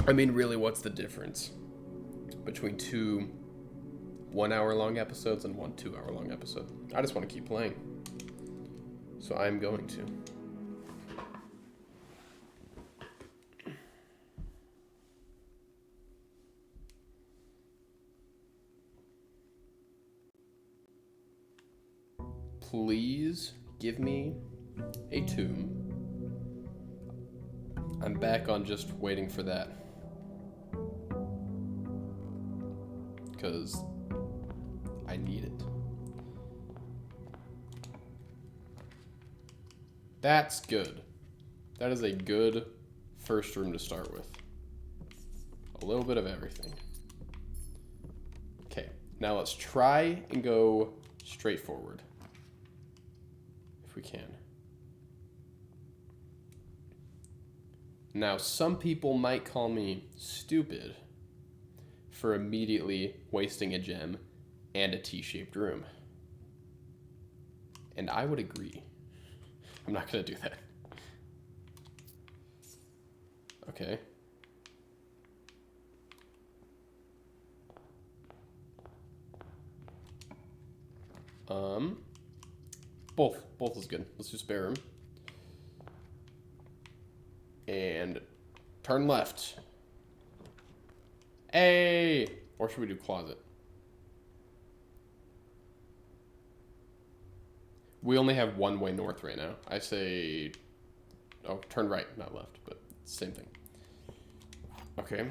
I mean, really, what's the difference between 2 1-hour-long episodes and 1 2-hour-long episode? I just want to keep playing. So I'm going to. Please give me a tomb. I'm back on just waiting for that. Because I need it. That's good. That is a good first room to start with. A little bit of everything. Okay, now let's try and go straight forward. If we can. Now, some people might call me stupid for immediately wasting a gem and a T-shaped room. And I would agree. I'm not going to do that. Okay. Both is good. Let's do spare room. And turn left. Hey! Or should we do closet? We only have one way north right now. I say... Oh, turn right, not left, but same thing. Okay.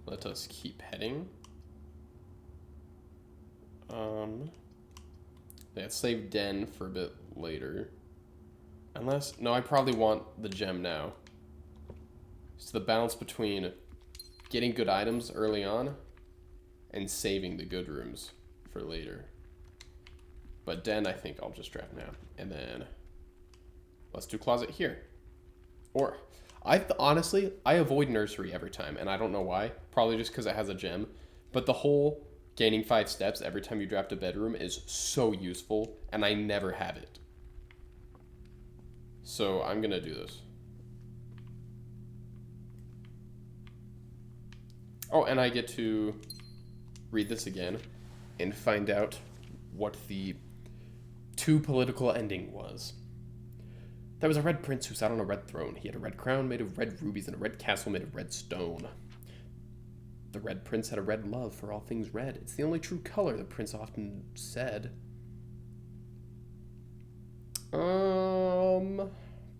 Let us keep heading. Let's save Den for a bit later. Unless... No, I probably want the gem now. It's the balance between getting good items early on and saving the good rooms for later. But Den, I think I'll just draft now. And then let's do closet here. Or, honestly, I avoid nursery every time, and I don't know why. Probably just because it has a gem. But the whole gaining 5 steps every time you draft a bedroom is so useful, and I never have it. So I'm going to do this. Oh, and I get to read this again and find out what the too political ending was. There was a red prince who sat on a red throne. He had a red crown made of red rubies and a red castle made of red stone. The red prince had a red love for all things red. It's the only true color, the prince often said.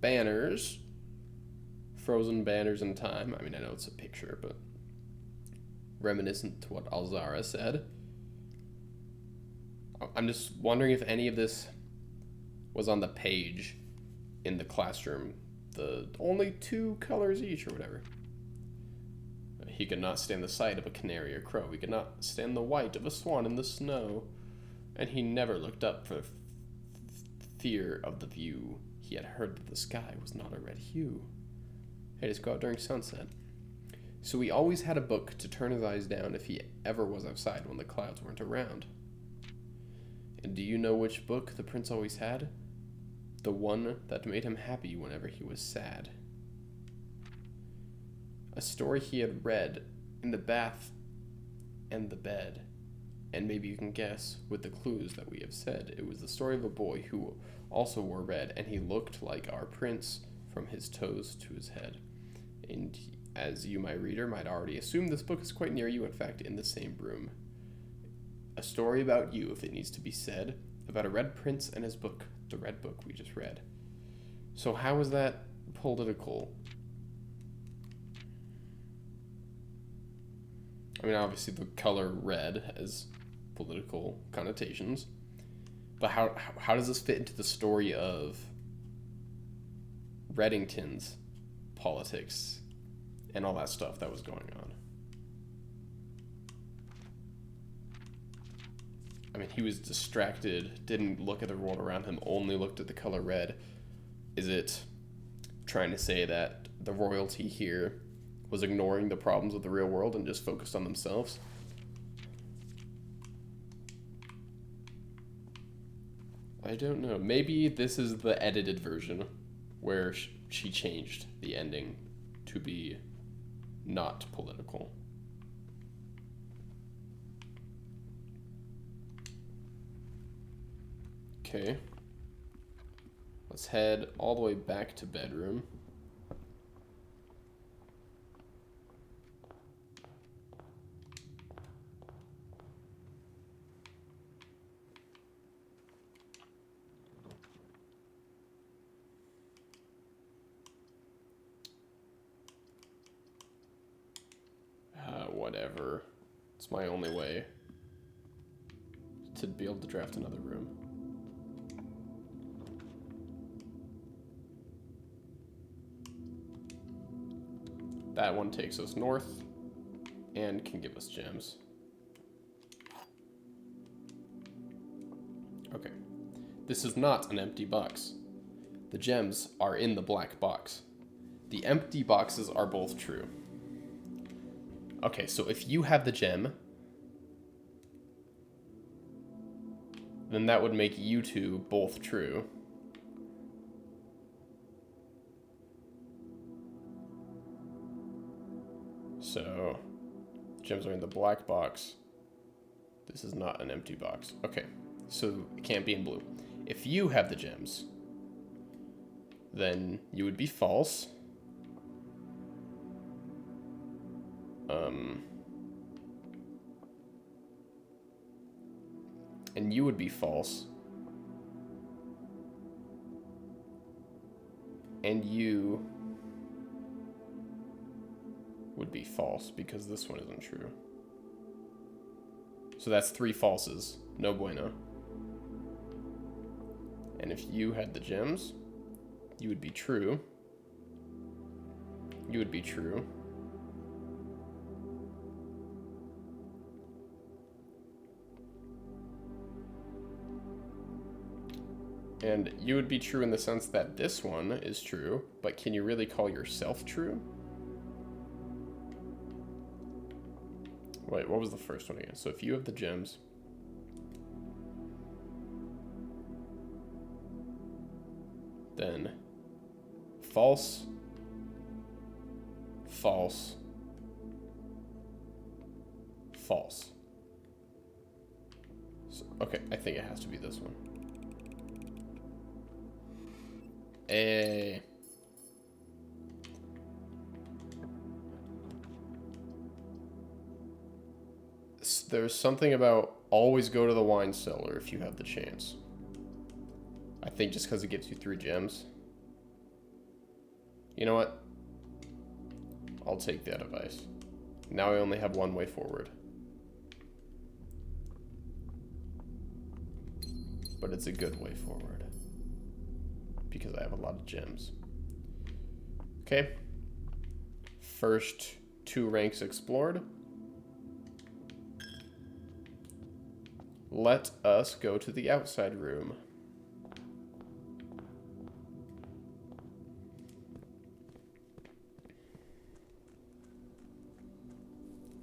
Banners. Frozen banners in time. I mean, I know it's a picture, but reminiscent to what Alzara said. I'm just wondering if any of this was on the page in the classroom. The only 2 colors each or whatever. He could not stand the sight of a canary or crow. He could not stand the white of a swan in the snow. And he never looked up for fear of the view. He had heard that the sky was not a red hue. He'd just go out during sunset. So he always had a book to turn his eyes down if he ever was outside when the clouds weren't around. And do you know which book the prince always had? The one that made him happy whenever he was sad. A story he had read in the bath and the bed. And maybe you can guess, with the clues that we have said, it was the story of a boy who also wore red, and he looked like our prince from his toes to his head. And as you, my reader, might already assume, this book is quite near you, in fact, in the same room. A story about you, if it needs to be said, about a red prince and his book, the red book we just read. So how is that political? I mean, obviously the color red has political connotations, but how does this fit into the story of Reddington's politics and all that stuff that was going on? I mean, he was distracted, didn't look at the world around him, only looked at the color red. Is it trying to say that the royalty here was ignoring the problems of the real world and just focused on themselves? I don't know. Maybe this is the edited version where she changed the ending to be not political. Okay. Let's head all the way back to bedroom. Whatever. It's my only way to be able to draft another room. That one takes us north and can give us gems. Okay. This is not an empty box. The gems are in the black box. The empty boxes are both true. Okay, so if you have the gem, then that would make you two both true. So, gems are in the black box. This is not an empty box. Okay, so it can't be in blue. If you have the gems, then you would be false. And you would be false. And you would be false because this one isn't true. So that's 3 falses. No bueno. And if you had the gems, you would be true. You would be true. And you would be true in the sense that this one is true, but can you really call yourself true? Wait, what was the first one again? So if you have the gems, then false, false, false. So, okay, I think it has to be this one. There's something about always go to the wine cellar if you have the chance. I think just because it gives you 3 gems. You know what? I'll take that advice. Now I only have one way forward. But it's a good way forward. Because I have a lot of gems. Okay. First 2 ranks explored. Let us go to the outside room.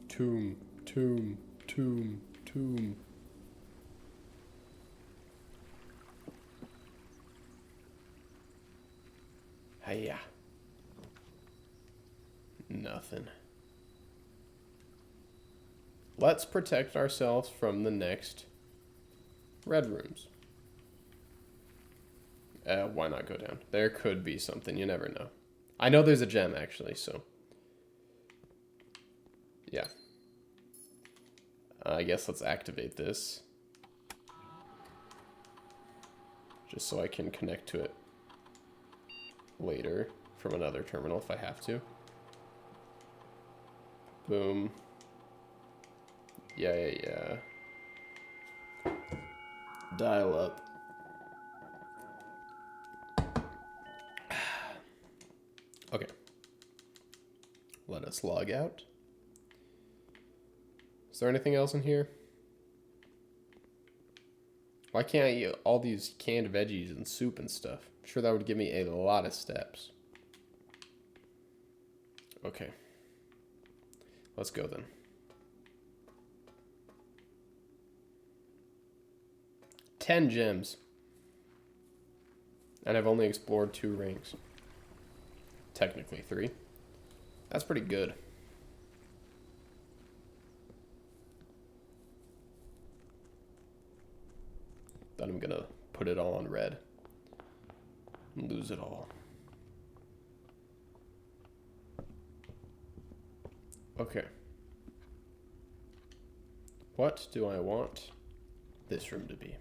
Tomb, tomb, tomb, tomb. Hiya. Nothing. Let's protect ourselves from the next red rooms. Why not go down? There could be something. You never know. I know there's a gem, actually, so... yeah. I guess let's activate this. Just so I can connect to it later from another terminal if I have to. Boom. Yeah. Dial up. Okay. Let us log out. Is there anything else in here? Why can't I eat all these canned veggies and soup and stuff? I'm sure that would give me a lot of steps. Okay. Let's go then. 10 gems. And I've only explored 2 rings. Technically 3. That's pretty good. Then I'm gonna put it all on red. And lose it all. Okay. What do I want this room to be?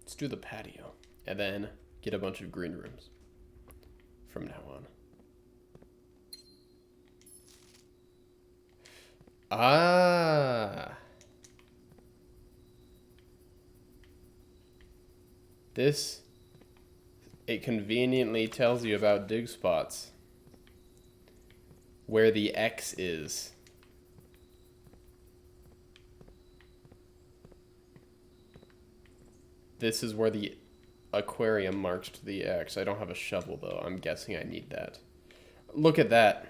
Let's do the patio, and then get a bunch of green rooms from now on. Ah. This, it conveniently tells you about dig spots. Where the X is. This is where the aquarium marked the X. I don't have a shovel, though. I'm guessing I need that. Look at that.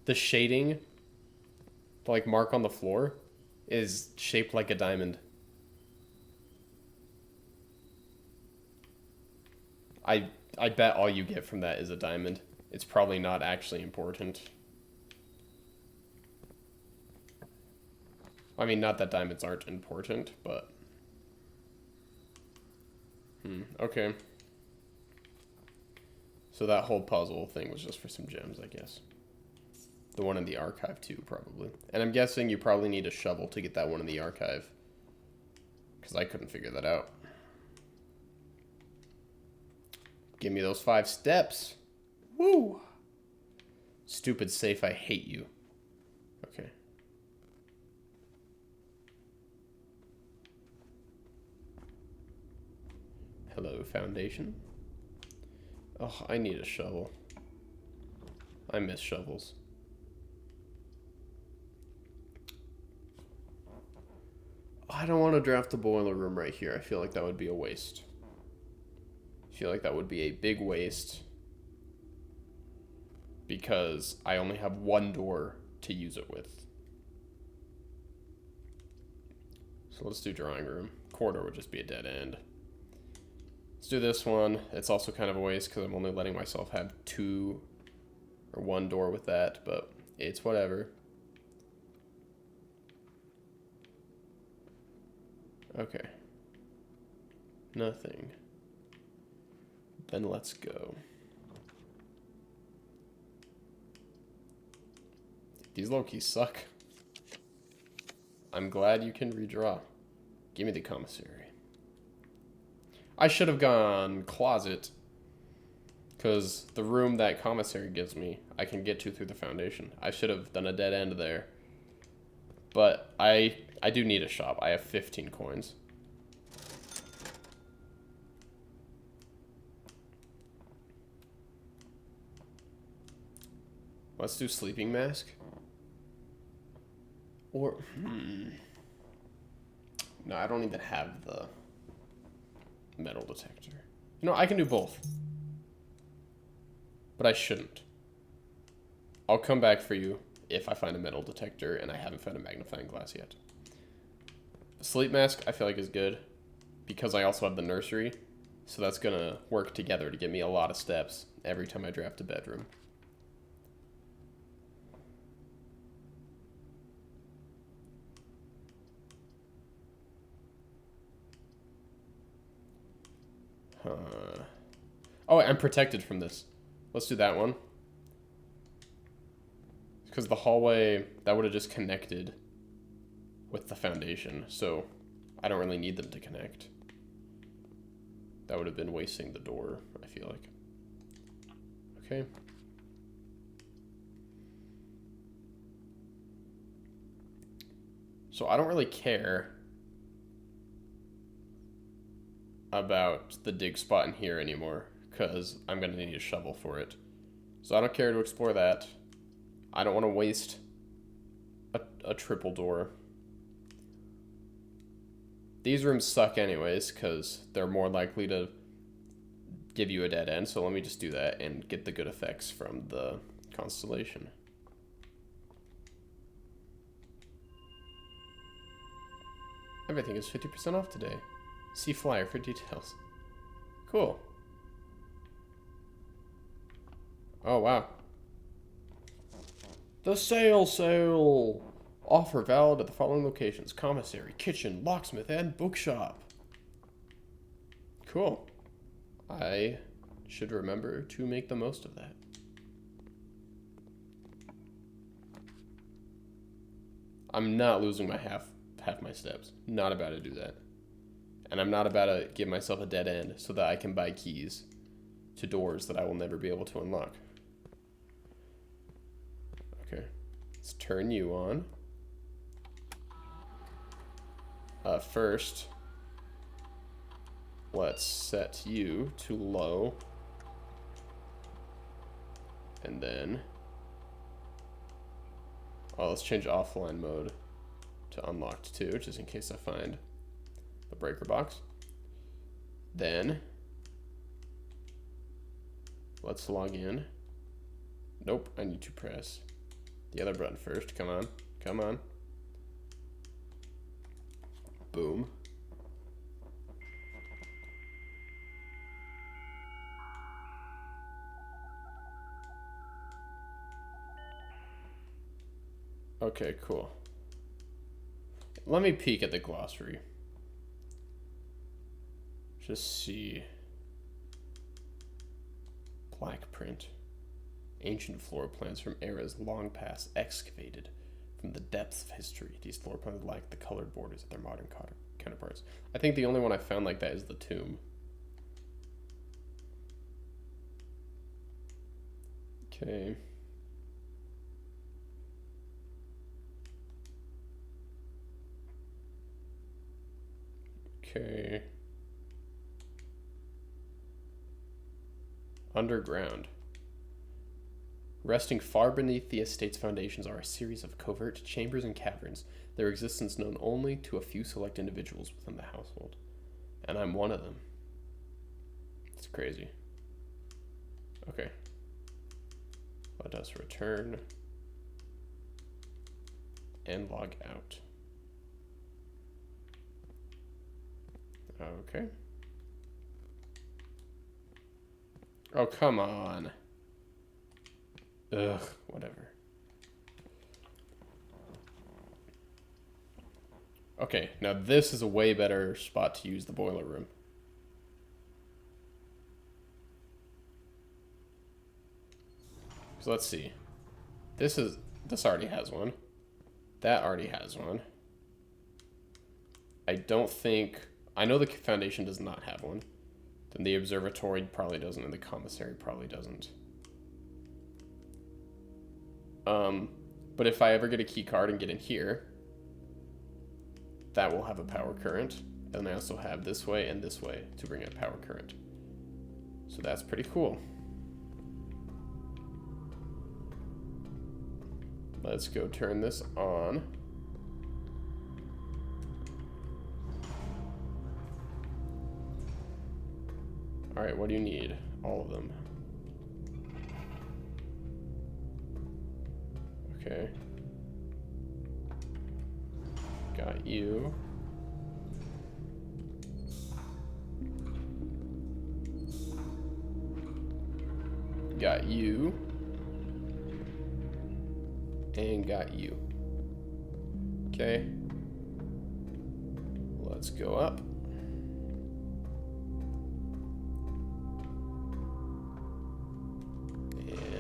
The shading, like mark on the floor, is shaped like a diamond. I bet all you get from that is a diamond. It's probably not actually important. I mean, not that diamonds aren't important, but... okay. So that whole puzzle thing was just for some gems, I guess. The one in the archive too, probably. And I'm guessing you probably need a shovel to get that one in the archive. Because I couldn't figure that out. Give me those 5 steps. Woo! Stupid safe, I hate you. Okay. Hello, foundation. Oh, I need a shovel. I miss shovels. I don't want to draft the boiler room right here. I feel like that would be a waste. I feel like that would be a big waste. Because I only have one door to use it with. So let's do drawing room. Corridor would just be a dead end. Let's do this one. It's also kind of a waste because I'm only letting myself have 2 or 1 door with that, but it's whatever. Okay. Nothing. Then let's go. These low-keys suck. I'm glad you can redraw. Give me the commissary. I should have gone closet. Because the room that commissary gives me, I can get to through the foundation. I should have done a dead end there. But I do need a shop. I have 15 coins. Let's do sleeping mask. Or, no, I don't even have the metal detector. You know, I can do both. But I shouldn't. I'll come back for you if I find a metal detector and I haven't found a magnifying glass yet. The sleep mask, I feel like is good. Because I also have the nursery. So that's going to work together to give me a lot of steps every time I draft a bedroom. Oh, I'm protected from this. Let's do that one. Because the hallway, that would have just connected with the foundation. So I don't really need them to connect. That would have been wasting the door, I feel like. Okay. So I don't really care about the dig spot in here anymore, because I'm going to need a shovel for it. So I don't care to explore that. I don't want to waste a triple door. These rooms suck anyways, because they're more likely to give you a dead end, so let me just do that and get the good effects from the constellation. Everything is 50% off today. See flyer for details. Cool. Oh, wow. The sale! Offer valid at the following locations: commissary, kitchen, locksmith, and bookshop. Cool. I should remember to make the most of that. I'm not losing my half my steps. Not about to do that. And I'm not about to give myself a dead end so that I can buy keys to doors that I will never be able to unlock. Okay. Let's turn you on. First, let's set you to low. And then, let's change offline mode to unlocked too, just in case I find the breaker box. Then, let's log in. Nope, I need to press the other button first. Come on, come on. Boom. Okay, cool. Let me peek at the glossary. Just see. plaque print. Ancient floor plans from eras long past excavated from the depths of history. These floor plans lack the colored borders of their modern counterparts. I think the only one I found like that is the tomb. Okay. Okay. Underground. Resting far beneath the estate's foundations are a series of covert chambers and caverns, their existence known only to a few select individuals within the household. And I'm one of them. It's crazy. Okay. Let us return and log out. Okay. Oh, come on. Ugh, whatever. Okay, now this is a way better spot to use the boiler room. So let's see. This already has one. That already has one. I know the foundation does not have one. Then the observatory probably doesn't, and the commissary probably doesn't. But if I ever get a key card and get in here, that will have a power current. And I also have this way and this way to bring in a power current. So that's pretty cool. Let's go turn this on. All right, what do you need? All of them. Okay. Got you. Got you. And got you. Okay. Let's go up.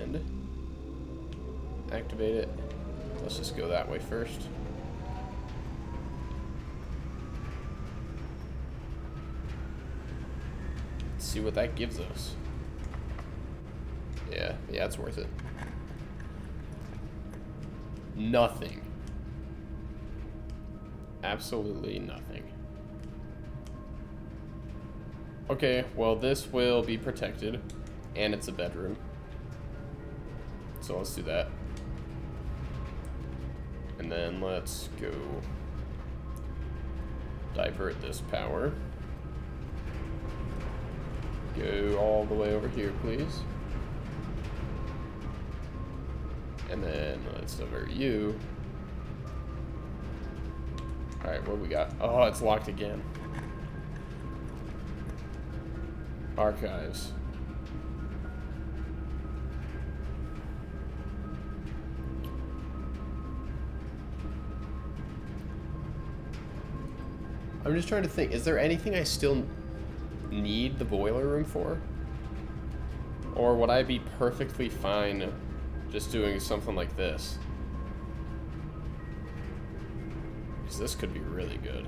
And activate it. Let's just go that way first. Let's see what that gives us. Yeah, it's worth it. Nothing. Absolutely nothing. Okay, well this will be protected, and it's a bedroom. So let's do that. And then let's go divert this power. Go all the way over here, please. And then let's divert you. Alright, what we got? Oh, it's locked again. Archives. I'm just trying to think, is there anything I still need the boiler room for? Or would I be perfectly fine just doing something like this? Because this could be really good.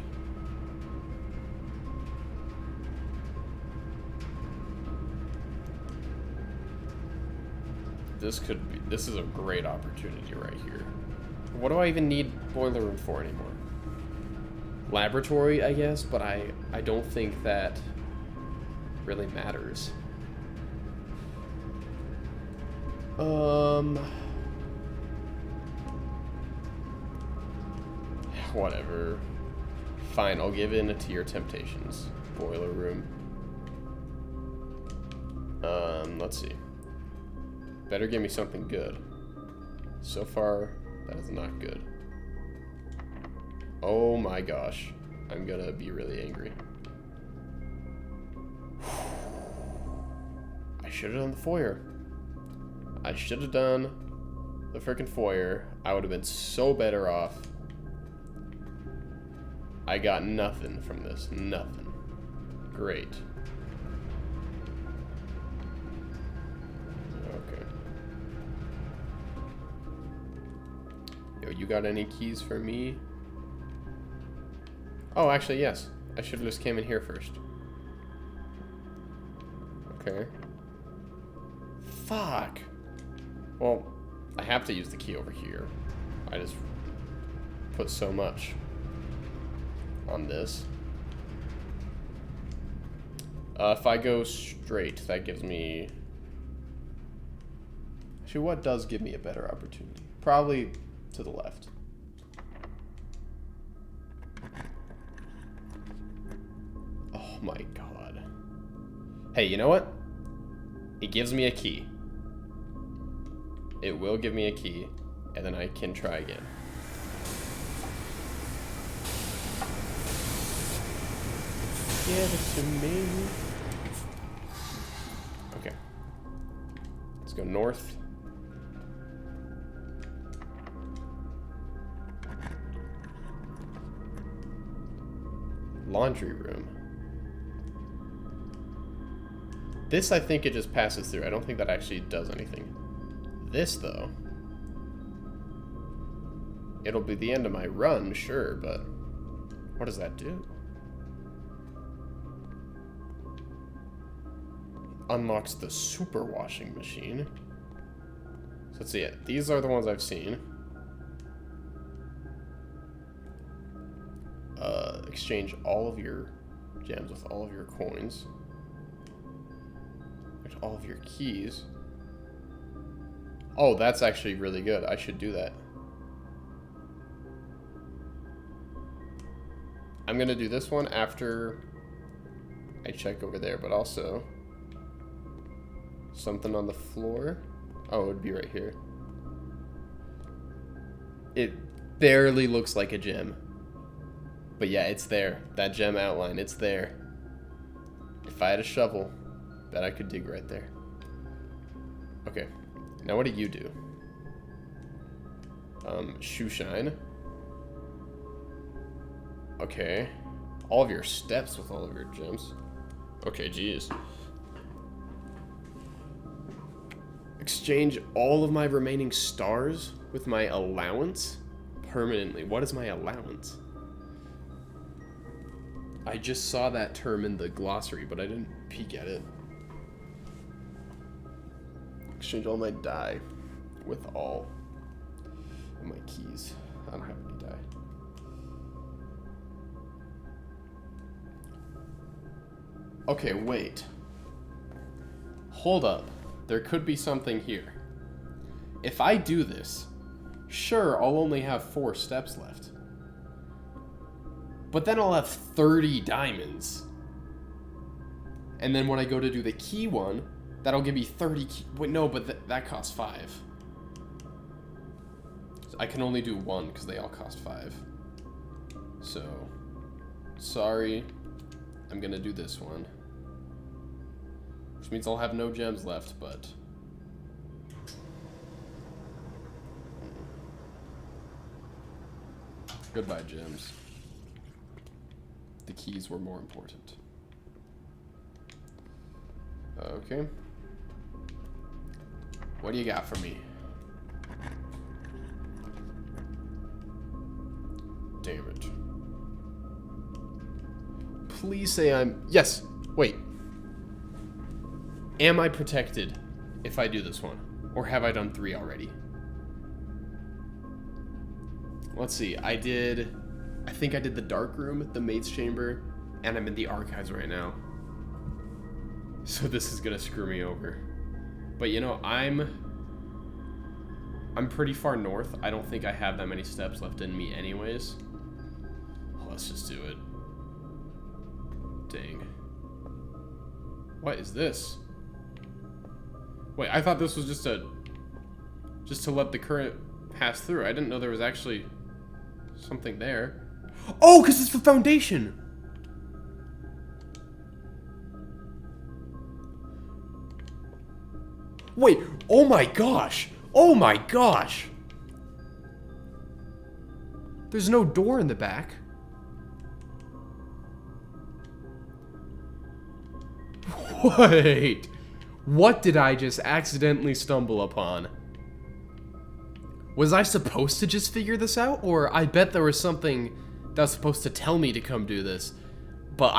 This is a great opportunity right here. What do I even need boiler room for anymore? Laboratory, I guess, but I don't think that really matters. Whatever. Fine, I'll give in to your temptations. Boiler room. Let's see. Better give me something good. So far, that is not good. Oh my gosh. I'm gonna be really angry. I should have done the foyer. I should have done the frickin' foyer. I would have been so better off. I got nothing from this. Nothing. Great. you got any keys for me? Oh, actually, yes. I should have just came in here first. Okay. Fuck. Well, I have to use the key over here. I just put so much on this. If I go straight, that gives me... Actually, what does give me a better opportunity? Probably to the left. Oh my god. Hey, you know what? It gives me a key. It will give me a key, and then I can try again. Give it to me. Okay. Let's go north. Laundry room. This, I think it just passes through. I don't think that actually does anything. This, though. It'll be the end of my run, sure, but what does that do? Unlocks the super washing machine. So let's see it. These are the ones I've seen. Exchange all of your gems with all of your coins. There's all of your keys. Oh, that's actually really good. I should do that. I'm gonna do this one after I check over there, but also something on the floor. Oh, it would be right here. It barely looks like a gem. But yeah, it's there. That gem outline, it's there. If I had a shovel, bet I could dig right there. Okay. Now what do you do? Shoe shine. Okay. All of your steps with all of your gems. Okay, geez. Exchange all of my remaining stars with my allowance permanently. What is my allowance? I just saw that term in the glossary, but I didn't peek at it. Exchange all my dye with all of my keys. I don't have any dye. Okay, wait. Hold up. There could be something here. If I do this, sure, I'll only have 4 steps left. But then I'll have 30 diamonds. And then when I go to do the key one, that'll give me 30 key... Wait, no, but that costs 5. So I can only do 1 because they all cost 5. So, sorry. I'm gonna do this one. Which means I'll have no gems left, but... Goodbye, gems. The keys were more important. Okay. What do you got for me? Damn it. Please say I'm... Yes! Wait. Am I protected if I do this one? Or have I done 3 already? Let's see. I think I did the dark room, the maid's chamber, and I'm in the archives right now. So this is gonna screw me over. But you know, I'm pretty far north. I don't think I have that many steps left in me anyways. Let's just do it. Dang. What is this? Wait, I thought this was just to let the current pass through. I didn't know there was actually something there. Oh, because it's the foundation! Wait, oh my gosh! Oh my gosh! There's no door in the back. Wait! What did I just accidentally stumble upon? Was I supposed to just figure this out? Or I bet there was something that was supposed to tell me to come do this. But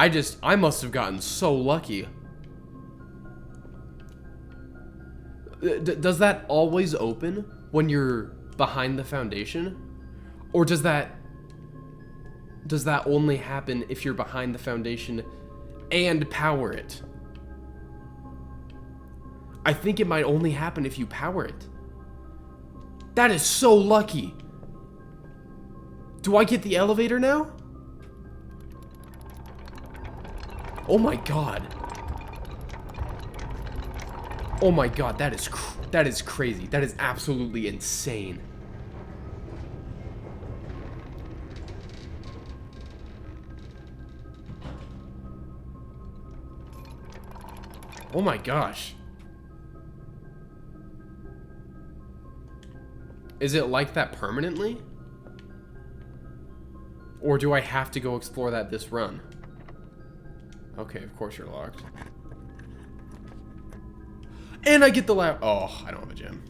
I must have gotten so lucky. Does that always open when you're behind the foundation? Or does that only happen if you're behind the foundation and power it? I think it might only happen if you power it. That is so lucky. Do I get the elevator now? Oh my god. Oh my god, that is crazy. That is absolutely insane. Oh my gosh. Is it like that permanently? Or do I have to go explore that this run? Okay, of course you're locked. And I get the oh, I don't have a gem.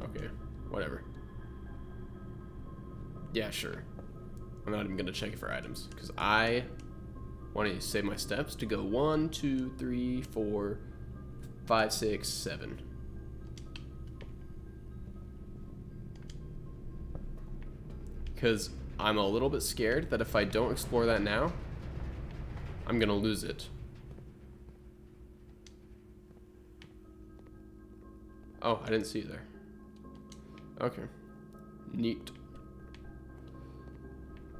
Okay, whatever. Yeah, sure. I'm not even gonna check it for items because I want to save my steps to go 1, 2, 3, 4, 5, 6, 7. Because I'm a little bit scared that if I don't explore that now, I'm gonna lose it. Oh, I didn't see you there. Okay. Neat.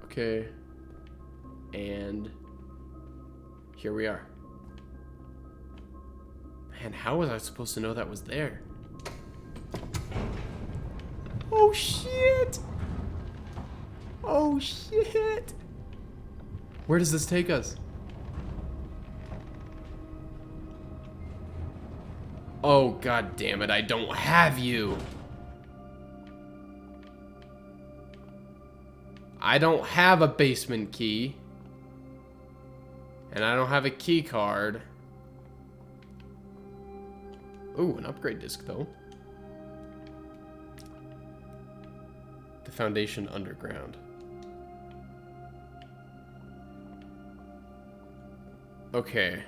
Okay. And here we are. Man, how was I supposed to know that was there? Oh shit! Oh shit! Where does this take us? Oh god damn it, I don't have you! I don't have a basement key. And I don't have a key card. Ooh, an upgrade disc though. The Foundation Underground. Okay.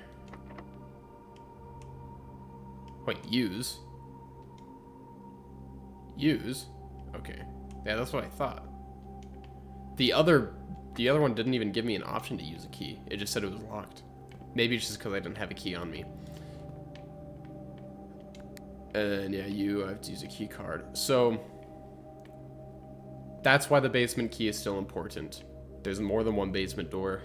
Wait, use? Use? Okay. Yeah, that's what I thought. The other one didn't even give me an option to use a key. It just said it was locked. Maybe it's just because I didn't have a key on me. And yeah, I have to use a key card. So that's why the basement key is still important. There's more than one basement door.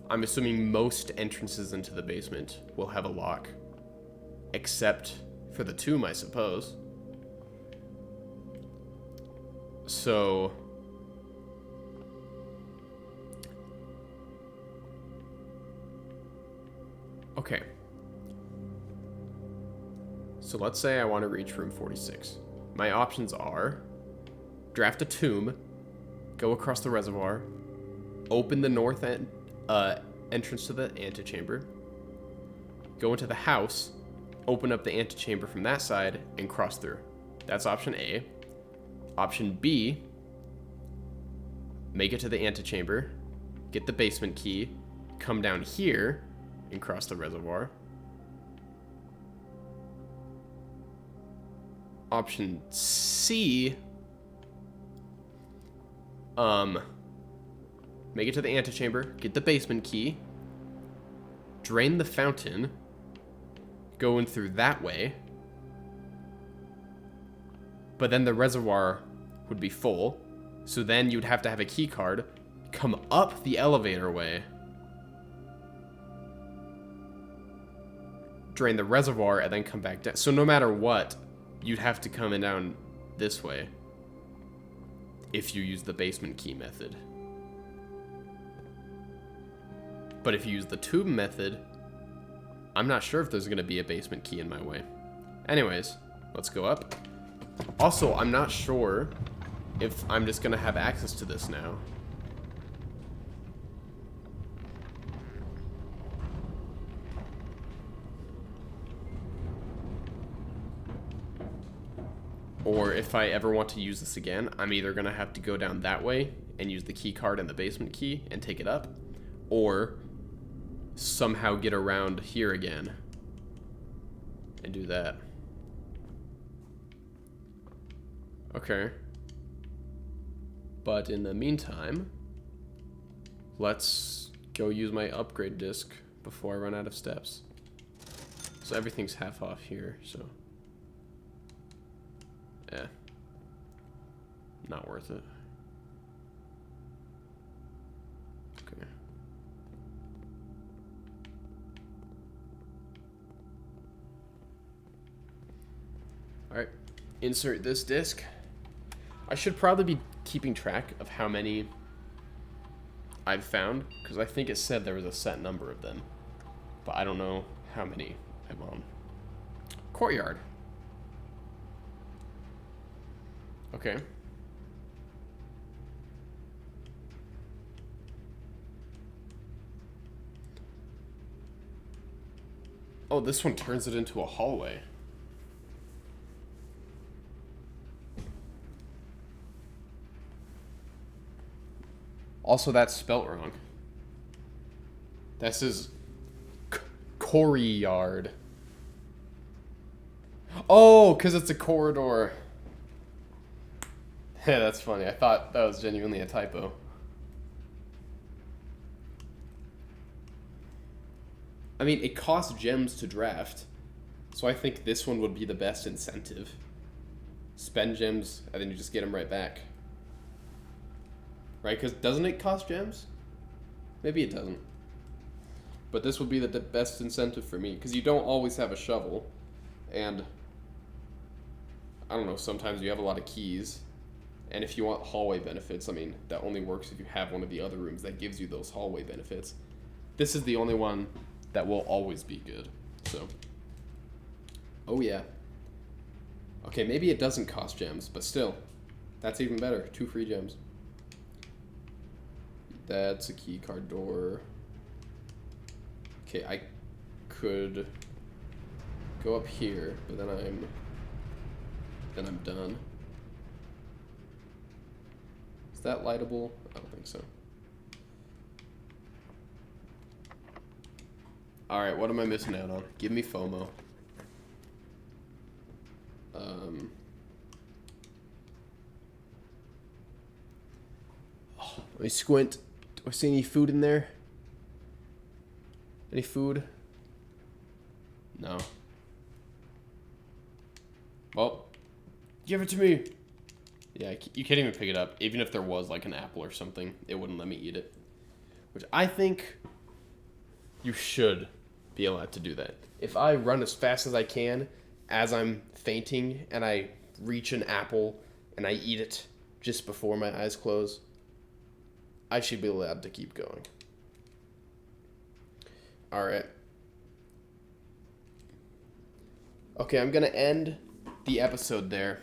I'm assuming most entrances into the basement will have a lock. Except for the tomb, I suppose. So okay. So let's say I want to reach room 46. My options are draft a tomb, go across the reservoir, open the north end, entrance to the antechamber, go into the house, open up the antechamber from that side, and cross through. That's option A. Option B, make it to the antechamber, get the basement key, come down here, and cross the reservoir. Option C, make it to the antechamber, get the basement key, drain the fountain, go in through that way, but then the reservoir would be full, so then you'd have to have a key card, come up the elevator way, drain the reservoir, and then come back down. So no matter what, you'd have to come in down this way if you use the basement key method. But if you use the tube method, I'm not sure if there's going to be a basement key in my way. Anyways, let's go up. Also, I'm not sure if I'm just going to have access to this now. Or if I ever want to use this again, I'm either going to have to go down that way and use the key card and the basement key and take it up, or somehow get around here again and do that. Okay. But in the meantime, let's go use my upgrade disc before I run out of steps. So everything's half off here, so yeah, not worth it. Okay. Alright, insert this disc. I should probably be keeping track of how many I've found, because I think it said there was a set number of them, but I don't know how many I'm on. Courtyard. Okay. Oh, this one turns it into a hallway. Also, that's spelt wrong. This is Courtyard. Oh, because it's a corridor. Yeah, that's funny. I thought that was genuinely a typo. I mean, it costs gems to draft, so I think this one would be the best incentive. Spend gems, and then you just get them right back. Right? Because doesn't it cost gems? Maybe it doesn't. But this would be the best incentive for me, because you don't always have a shovel, and I don't know, sometimes you have a lot of keys, and if you want hallway benefits, I mean, that only works if you have one of the other rooms that gives you those hallway benefits. This is the only one that will always be good, so. Oh yeah. Okay, maybe it doesn't cost gems, but still, that's even better. 2 free gems. That's a key card door. Okay, I could go up here, but then I'm done. Is that lightable? I don't think so. Alright, what am I missing out on? Give me FOMO. Let me squint. Do I see any food in there? Any food? No. Well, give it to me. Yeah, you can't even pick it up. Even if there was like an apple or something, it wouldn't let me eat it. Which I think you should be allowed to do that. If I run as fast as I can as I'm fainting and I reach an apple and I eat it just before my eyes close, I should be allowed to keep going. Alright. Okay, I'm gonna end the episode there.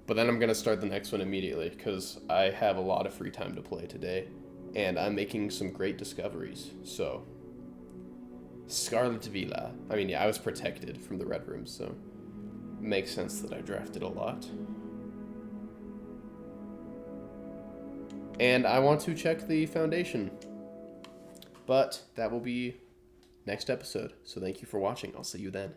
But then I'm gonna start the next one immediately, because I have a lot of free time to play today. And I'm making some great discoveries, so. Scarlet Villa. I mean, yeah, I was protected from the red rooms, so. Makes sense that I drafted a lot. And I want to check the foundation. But that will be next episode. So thank you for watching. I'll see you then.